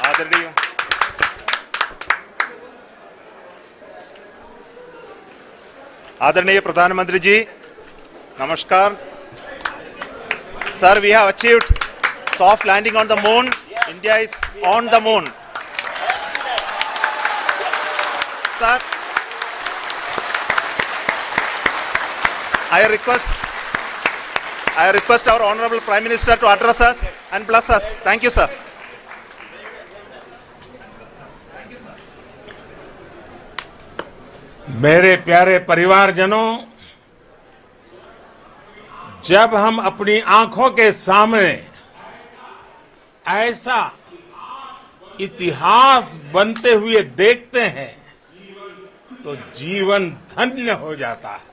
आदरणीय आदरणीय प्रधानमंत्री जी, नमस्कार. Sir, we have achieved soft landing on the moon. India is on the moon. Sir, I request our Honorable Prime Minister to address us and bless us. Thank you, sir. मेरे प्यारे परिवारजनों, जब हम अपनी आंखों के सामने ऐसा इतिहास बनते हुए देखते हैं तो जीवन धन्य हो जाता है।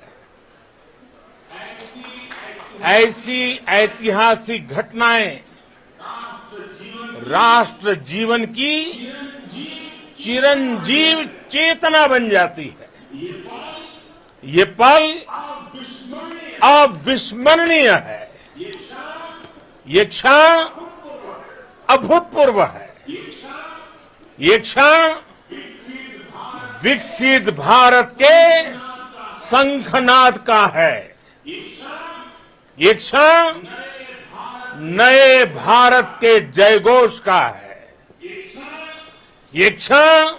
ऐसी ऐतिहासिक घटनाएं राष्ट्र जीवन की चिरंजीव चेतना बन जाती है। ये पल अविस्मरणीय है। ये क्षण अभूतपूर्व है। ये क्षण विकसित भारत के शंखनाद का है। ये क्षण नए भारत के जयघोष का है। ये क्षण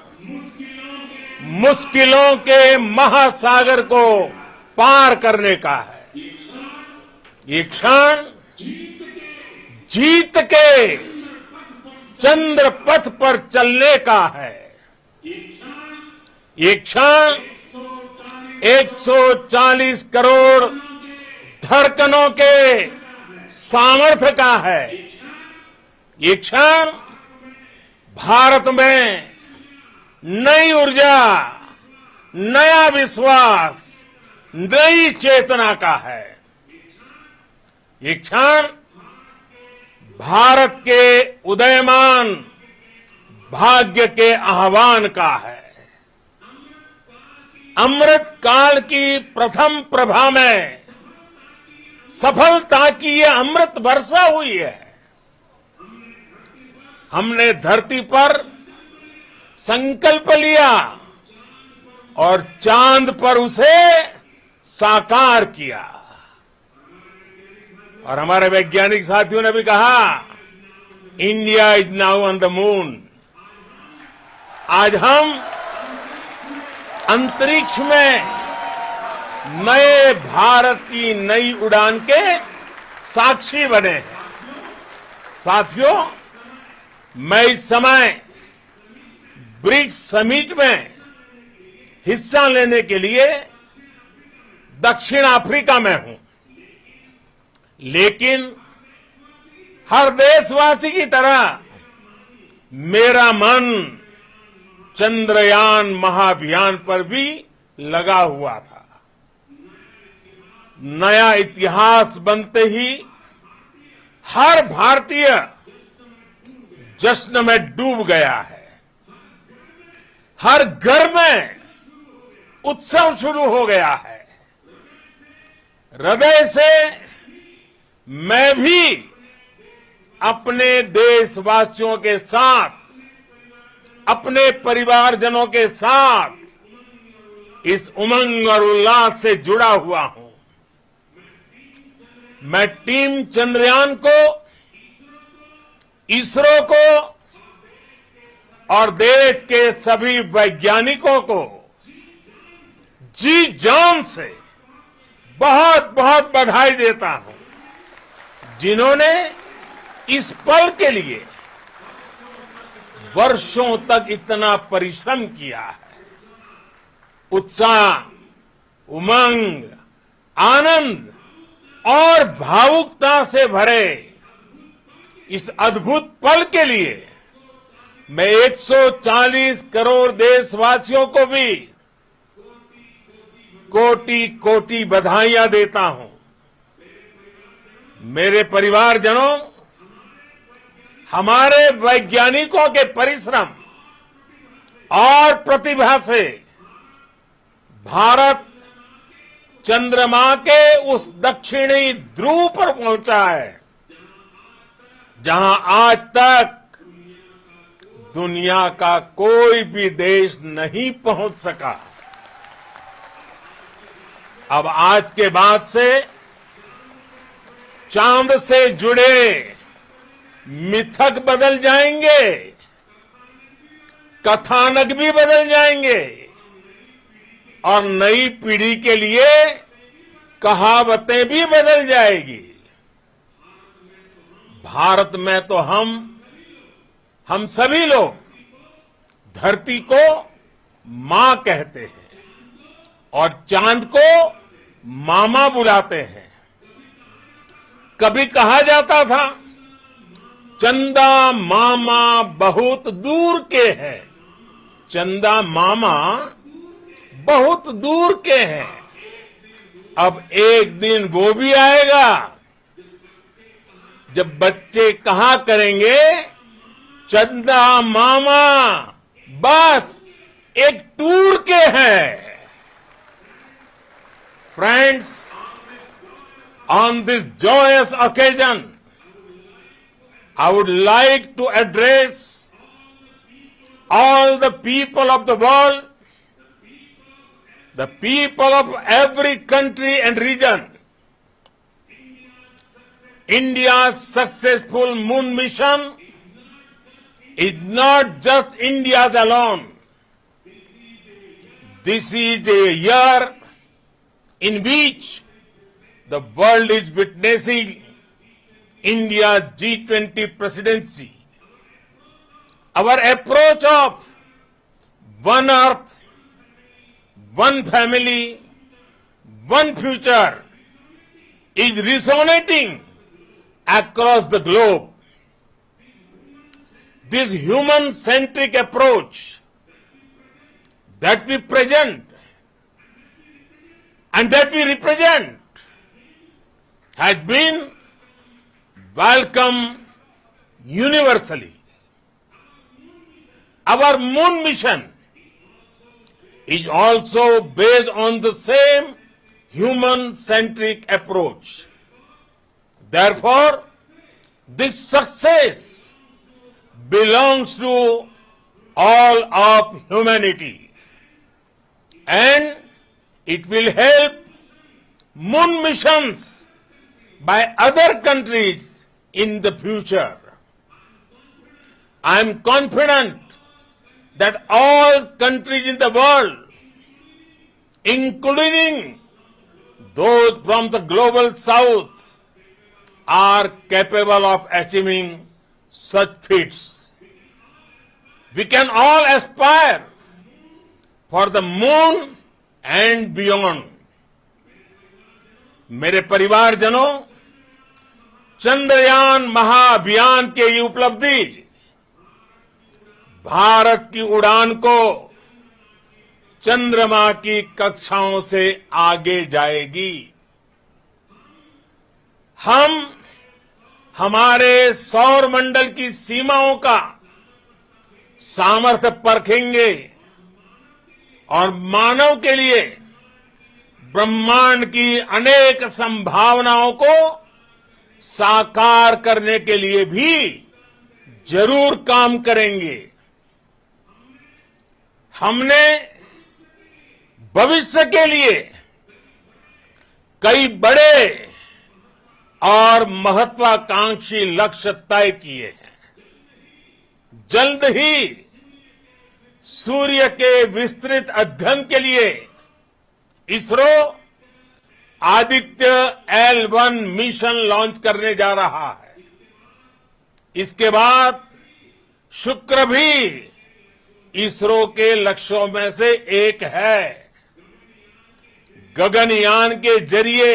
मुश्किलों के महासागर को पार करने का है। ये क्षण जीत के चंद्र पथ पर चलने का है। ये क्षण 140 करोड़ धड़कनों के सामर्थ्य का है। ये क्षण भारत में नई ऊर्जा, नया विश्वास, नई चेतना का है। ये क्षण भारत के उदयमान भाग्य के आह्वान का है। अमृत काल की प्रथम प्रभा में सफलता की ये अमृत वर्षा हुई है। हमने धरती पर संकल्प लिया और चांद पर उसे साकार किया। और हमारे वैज्ञानिक साथियों ने भी कहा, India is now on the moon. आज हम अंतरिक्ष में नए भारत की नई उड़ान के साक्षी बने हैं। साथियों, मैं इस समय ब्रिक्स समिट में हिस्सा लेने के लिए दक्षिण अफ्रीका में हूं, लेकिन हर देशवासी की तरह मेरा मन चंद्रयान महाअभियान पर भी लगा हुआ था। नया इतिहास बनते ही हर भारतीय जश्न में डूब गया है। हर घर में उत्सव शुरू हो गया है। हृदय से मैं भी अपने देशवासियों के साथ, अपने परिवारजनों के साथ इस उमंग और उल्लास से जुड़ा हुआ हूं। मैं टीम चंद्रयान को, इसरो को और देश के सभी वैज्ञानिकों को जी जान से बहुत बहुत बधाई देता हूं, जिन्होंने इस पल के लिए वर्षों तक इतना परिश्रम किया है। उत्साह, उमंग, आनंद और भावुकता से भरे इस अद्भुत पल के लिए मैं 140 करोड़ देशवासियों को भी कोटि कोटि बधाइयां देता हूं। मेरे परिवारजनों, हमारे वैज्ञानिकों के परिश्रम और प्रतिभा से भारत चंद्रमा के उस दक्षिणी ध्रुव पर पहुंचा है, जहां आज तक दुनिया का कोई भी देश नहीं पहुंच सका। अब आज के बाद से चांद से जुड़े मिथक बदल जाएंगे, कथानक भी बदल जाएंगे और नई पीढ़ी के लिए कहावतें भी बदल जाएगी। भारत में तो हम सभी लोग धरती को मां कहते हैं और चांद को मामा बुलाते हैं। कभी कहा जाता था, चंदा मामा बहुत दूर के हैं। चंदा मामा बहुत दूर के हैं। अब एक दिन वो भी आएगा जब बच्चे कहा करेंगे, चंदा मामा बस एक टूर के हैं। Friends, on this joyous occasion, I would like to address all the people of the world, the people of every country and region. India's successful moon mission is not just India's alone. This is a year in which the world is witnessing India's G20 presidency. Our approach of one earth, one family, one future is resonating across the globe. This human-centric approach that we present and that we represent has been welcome universally. Our moon mission is also based on the same human-centric approach. Therefore, this success belongs to all of humanity, and it will help moon missions by other countries in the future. I am confident that all countries in the world, including those from the global south, are capable of achieving such feats. We can all aspire for the moon and beyond. मेरे परिवारजनों, चंद्रयान महाअभियान के ये उपलब्धि भारत की उड़ान को चंद्रमा की कक्षाओं से आगे जाएगी। हम हमारे सौर मंडल की सीमाओं का सामर्थ्य परखेंगे और मानव के लिए ब्रह्मांड की अनेक संभावनाओं को साकार करने के लिए भी जरूर काम करेंगे। हमने भविष्य के लिए कई बड़े और महत्वाकांक्षी लक्ष्य तय किए हैं। जल्द ही सूर्य के विस्तृत अध्ययन के लिए ISRO Aditya L1 mission launch करने जा रहा है। इसके बाद शुक्र भी इसरो के लक्ष्यों में से एक है। गगनयान के जरिए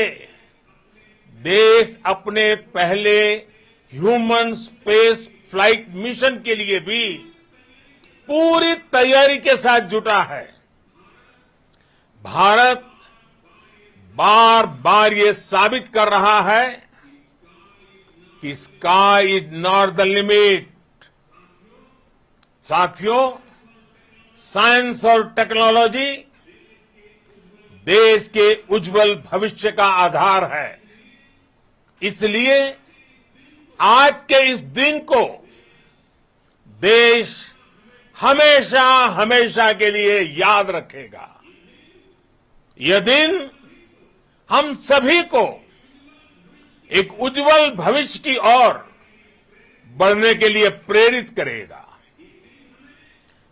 देश अपने पहले ह्यूमन स्पेस फ्लाइट मिशन के लिए भी पूरी तैयारी के साथ जुटा है। भारत बार बार ये साबित कर रहा है कि sky is not the limit. साथियों, साइंस और टेक्नोलॉजी देश के उज्जवल भविष्य का आधार है। इसलिए आज के इस दिन को देश हमेशा हमेशा के लिए याद रखेगा। यह दिन हम सभी को एक उज्जवल भविष्य की ओर बढ़ने के लिए प्रेरित करेगा।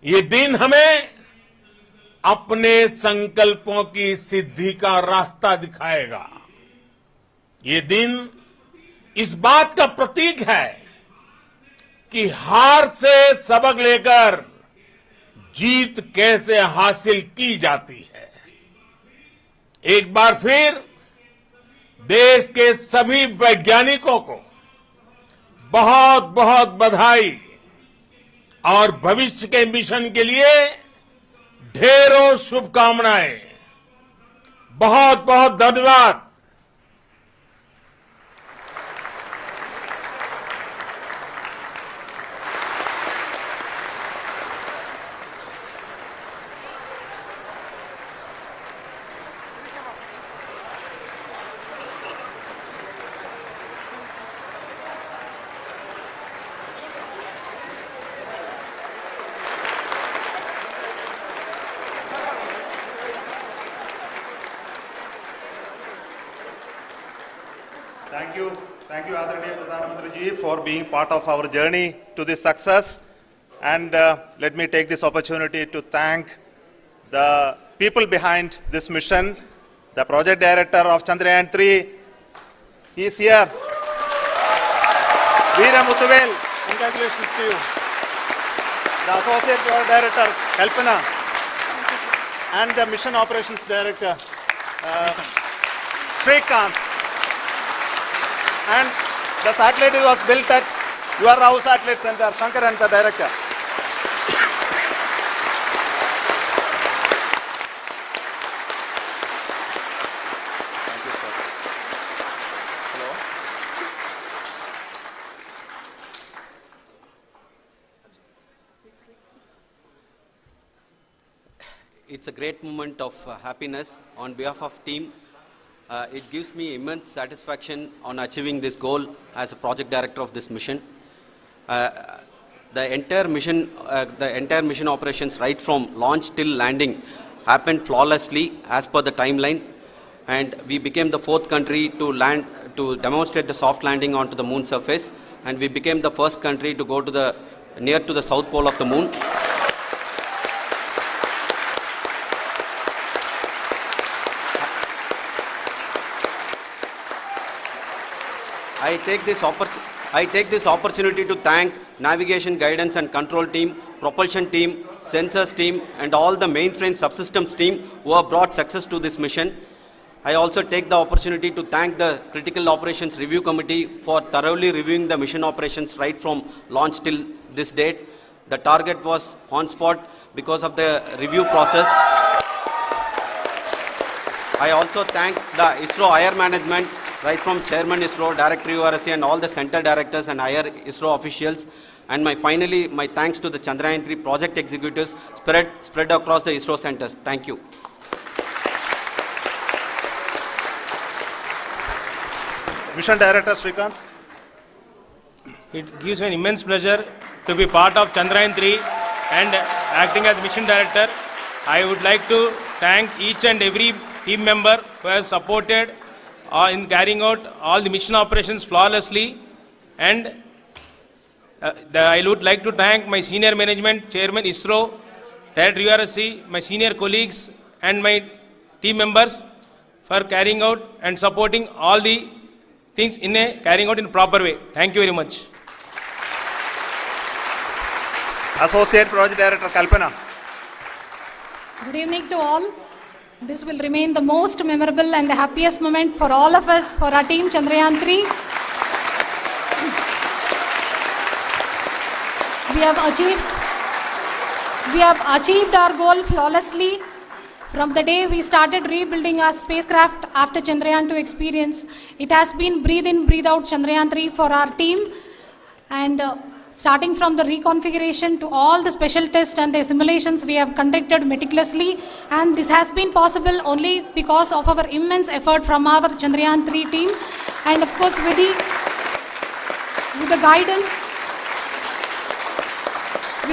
ये दिन हमें अपने संकल्पों की सिद्धि का रास्ता दिखाएगा। ये दिन इस बात का प्रतीक है कि हार से सबक लेकर जीत कैसे हासिल की जाती है। एक बार फिर देश के सभी वैज्ञानिकों को बहुत बहुत बधाई और भविष्य के मिशन के लिए ढेरों शुभकामनाएं। बहुत बहुत धन्यवाद। Thank you, Adaraniya Pradhan Mantri ji, for being part of our journey to this success. And let me take this opportunity to thank the people behind this mission, the project director of Chandrayaan-3. He is here. Veera Muthuvel, congratulations to you. The associate project director, Kalpana, and the mission operations director, Srikanth. And the satellite was built at your house satellite center, Shankar, and the director. Thank you, sir. Hello. it's a great moment of happiness on behalf of team. It gives me immense satisfaction on achieving this goal as a project director of this mission. The entire mission operations right from launch till landing happened flawlessly as per the timeline, and we became the 4th country to demonstrate the soft landing onto the moon surface, and we became the first country to go to near to the south pole of the moon. I take this opportunity to thank navigation, guidance and control team, propulsion team, sensors team and all the mainframe subsystems team who have brought success to this mission. I also take the opportunity to thank the Critical Operations Review Committee for thoroughly reviewing the mission operations right from launch till this date. The target was on spot because of the review process. I also thank the ISRO higher management, right from Chairman ISRO, Director URSC and all the center directors and higher ISRO officials. And finally, my thanks to the Chandrayaan-3 project executives spread across the ISRO centers. Thank you. Mission Director Srikanth. It gives me an immense pleasure to be part of Chandrayaan-3 and acting as Mission Director. I would like to thank each and every team member who has supported in carrying out all the mission operations flawlessly, and I would like to thank my senior management, Chairman ISRO, Director URSC, my senior colleagues and my team members for carrying out and supporting all the things carrying out in a proper way. Thank you very much. Associate Project Director Kalpana. Good evening to all. This will remain the most memorable and the happiest moment for all of us, for our team Chandrayaan-3. We have achieved our goal flawlessly. From the day we started rebuilding our spacecraft after Chandrayaan-2 experience, it has been breathe in, breathe out Chandrayaan-3 for our team. And starting from the reconfiguration to all the special tests and the simulations we have conducted meticulously, and this has been possible only because of our immense effort from our Chandrayaan-3 team, and of course with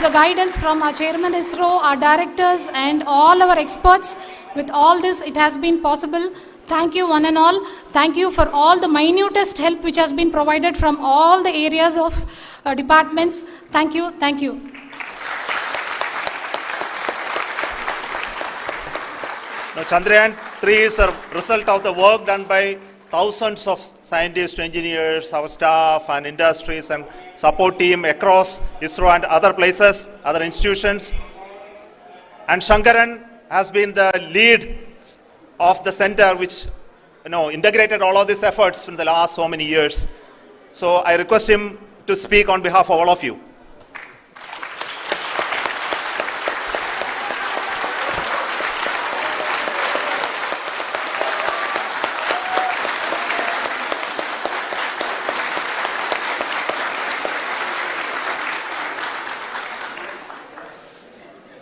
the guidance from our Chairman ISRO, our directors and all our experts. With all this, it has been possible. Thank you one and all. Thank you for all the minutest help which has been provided from all the areas of departments. Thank you. Thank you. Now, Chandrayaan-3 is a result of the work done by thousands of scientists, engineers, our staff and industries and support team across ISRO and other places, other institutions. And Shankaran has been the lead of the center which integrated all of these efforts in the last so many years. So I request him to speak on behalf of all of you.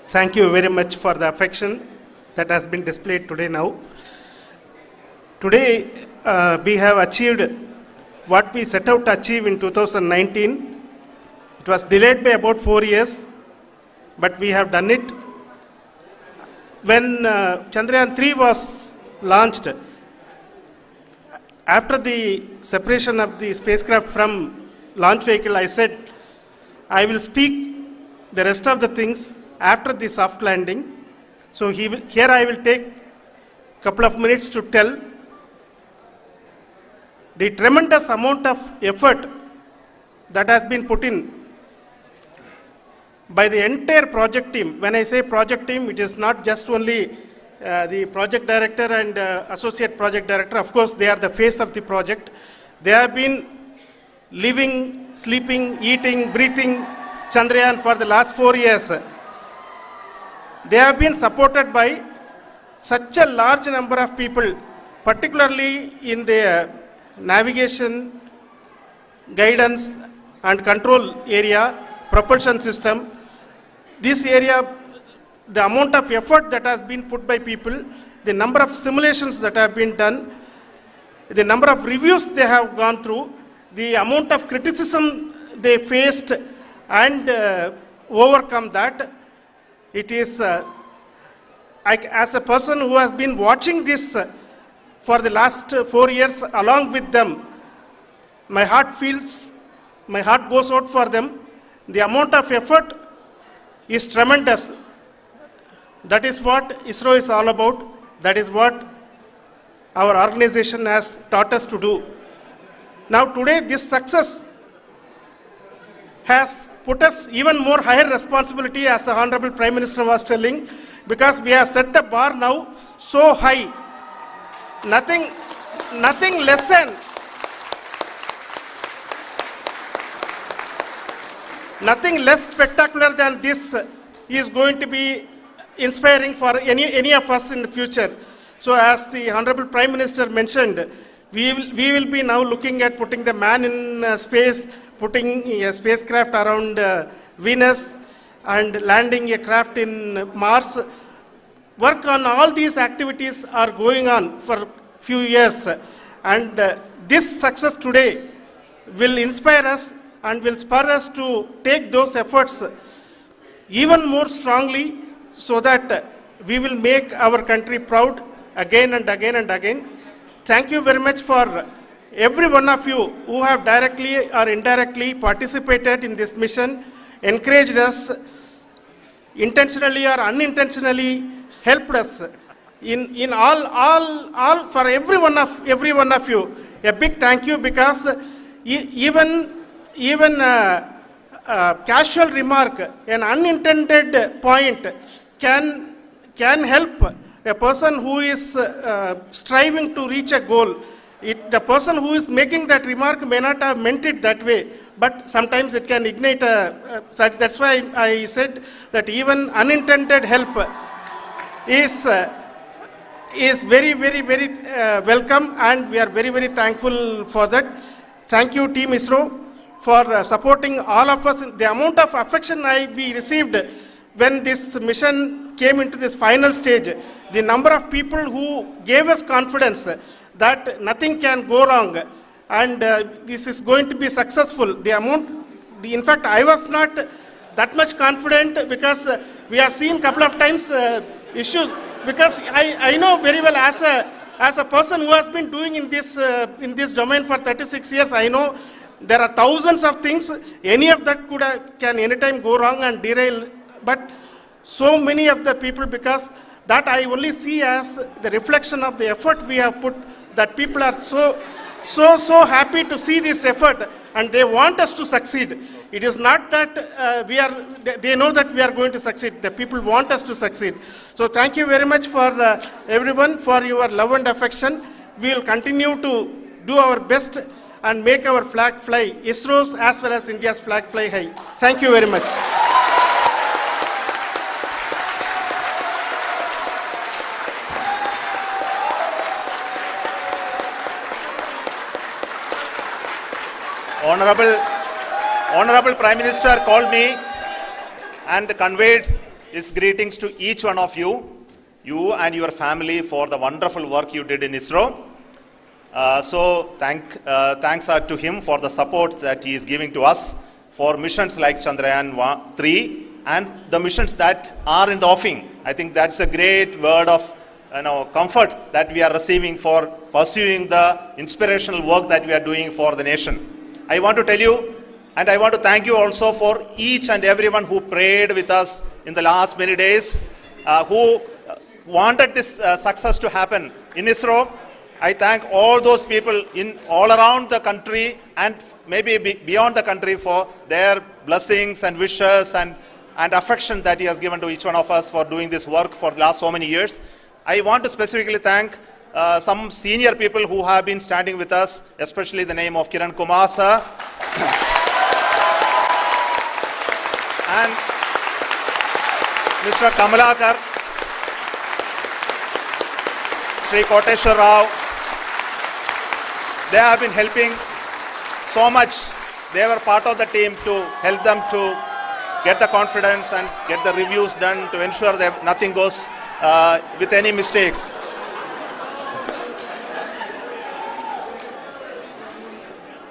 Thank you very much for the affection that has been displayed today now. Today, we have achieved what we set out to achieve in 2019. It was delayed by about 4 years, but we have done it. When Chandrayaan-3 was launched, after the separation of the spacecraft from launch vehicle, I said, I will speak the rest of the things after the soft landing. So here I will take a couple of minutes to tell the tremendous amount of effort that has been put in by the entire project team. When I say project team, it is not just only the project director and associate project director. Of course, they are the face of the project. They have been living, sleeping, eating, breathing Chandrayaan for the last 4 years. They have been supported by such a large number of people, particularly in the navigation, guidance and control area, propulsion system. This area the amount of effort that has been put by people, the number of simulations that have been done, the number of reviews they have gone through, the amount of criticism they faced and overcome that. It is, as a person who has been watching this for the last 4 years along with them, my heart goes out for them. The amount of effort is tremendous. That is what ISRO is all about. That is what our organization has taught us to do. Now today this success has put us even more higher responsibility, as the Honorable Prime Minister was telling, because we have set the bar now so high. Nothing less spectacular than this is going to be inspiring for any of us in the future. So as the Honorable Prime Minister mentioned, we will be now looking at putting the man in space, putting a spacecraft around Venus and landing a craft in Mars. Work on all these activities are going on for few years, and this success today will inspire us and will spur us to take those efforts even more strongly, so that we will make our country proud again and again and again. Thank you very much for every one of you who have directly or indirectly participated in this mission, encouraged us, intentionally or unintentionally helped us in all for every one of you. A big thank you, because even casual remark, an unintended point can help a person who is striving to reach a goal. The person who is making that remark may not have meant it that way, but sometimes it can ignite that's why I said that even unintended help is very, very, very welcome, and we are very, very thankful for that. Thank you, Team ISRO, for supporting all of us. The amount of affection we received when this mission came into this final stage, the number of people who gave us confidence that nothing can go wrong and this is going to be successful. In fact, I was not that much confident, because we have seen a couple of times issues, because I know very well as a person who has been doing in this domain for 36 years, I know there are thousands of things. Any of that can anytime go wrong and derail. But so many of the people, because that I only see as the reflection of the effort we have put, that people are so happy to see this effort and they want us to succeed. It is not that they know that we are going to succeed. The people want us to succeed. So thank you very much for everyone for your love and affection. We will continue to do our best and make our flag fly, ISRO's as well as India's flag fly high. Thank you very much. Honorable Prime Minister called me and conveyed his greetings to each one of you and your family, for the wonderful work you did in ISRO. So thanks are to him for the support that he is giving to us for missions like Chandrayaan 3 and the missions that are in the offing. I think that's a great word of comfort that we are receiving for pursuing the inspirational work that we are doing for the nation. I want to tell you, and I want to thank you also for each and everyone who prayed with us in the last many days, who wanted this success to happen in ISRO. I thank all those people all around the country and maybe beyond the country for their blessings and wishes and affection that he has given to each one of us for doing this work for the last so many years. I want to specifically thank some senior people who have been standing with us, especially the name of Kiran Kumar sir and Mr. Kamalakar, Sri Koteshwar Rao. They have been helping so much. They were part of the team to help them to get the confidence and get the reviews done to ensure that nothing goes with any mistakes.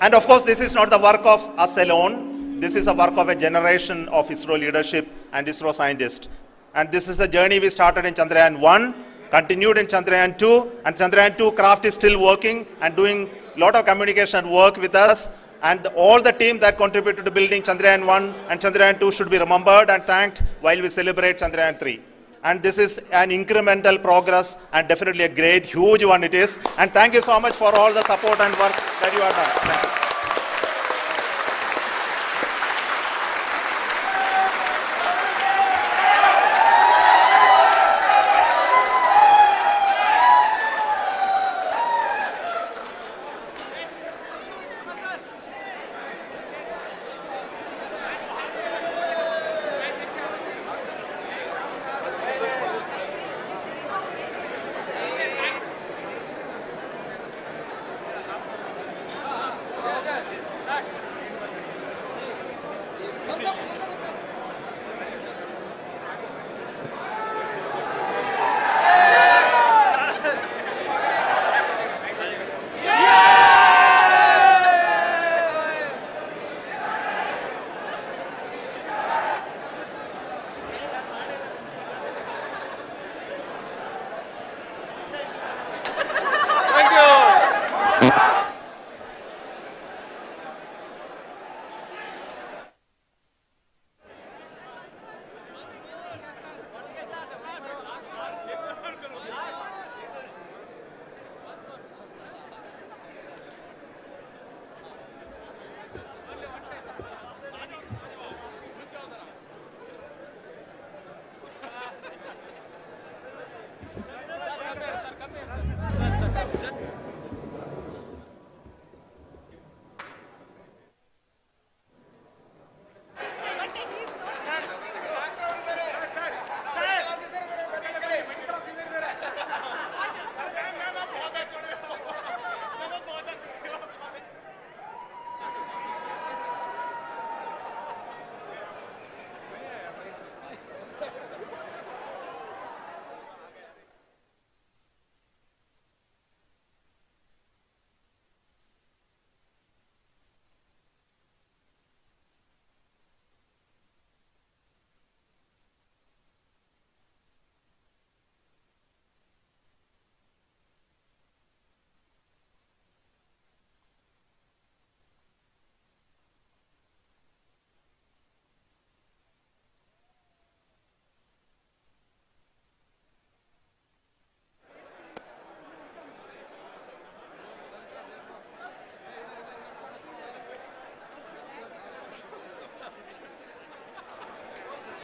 And of course, this is not the work of us alone. This is a work of a generation of ISRO leadership and ISRO scientists. And this is a journey we started in Chandrayaan 1, continued in Chandrayaan 2, and Chandrayaan 2 craft is still working and doing a lot of communication work with us. And all the team that contributed to building Chandrayaan 1 and Chandrayaan 2 should be remembered and thanked while we celebrate Chandrayaan 3. And this is an incremental progress and definitely a great, huge one it is. And thank you so much for all the support and work that you have done. Thank you.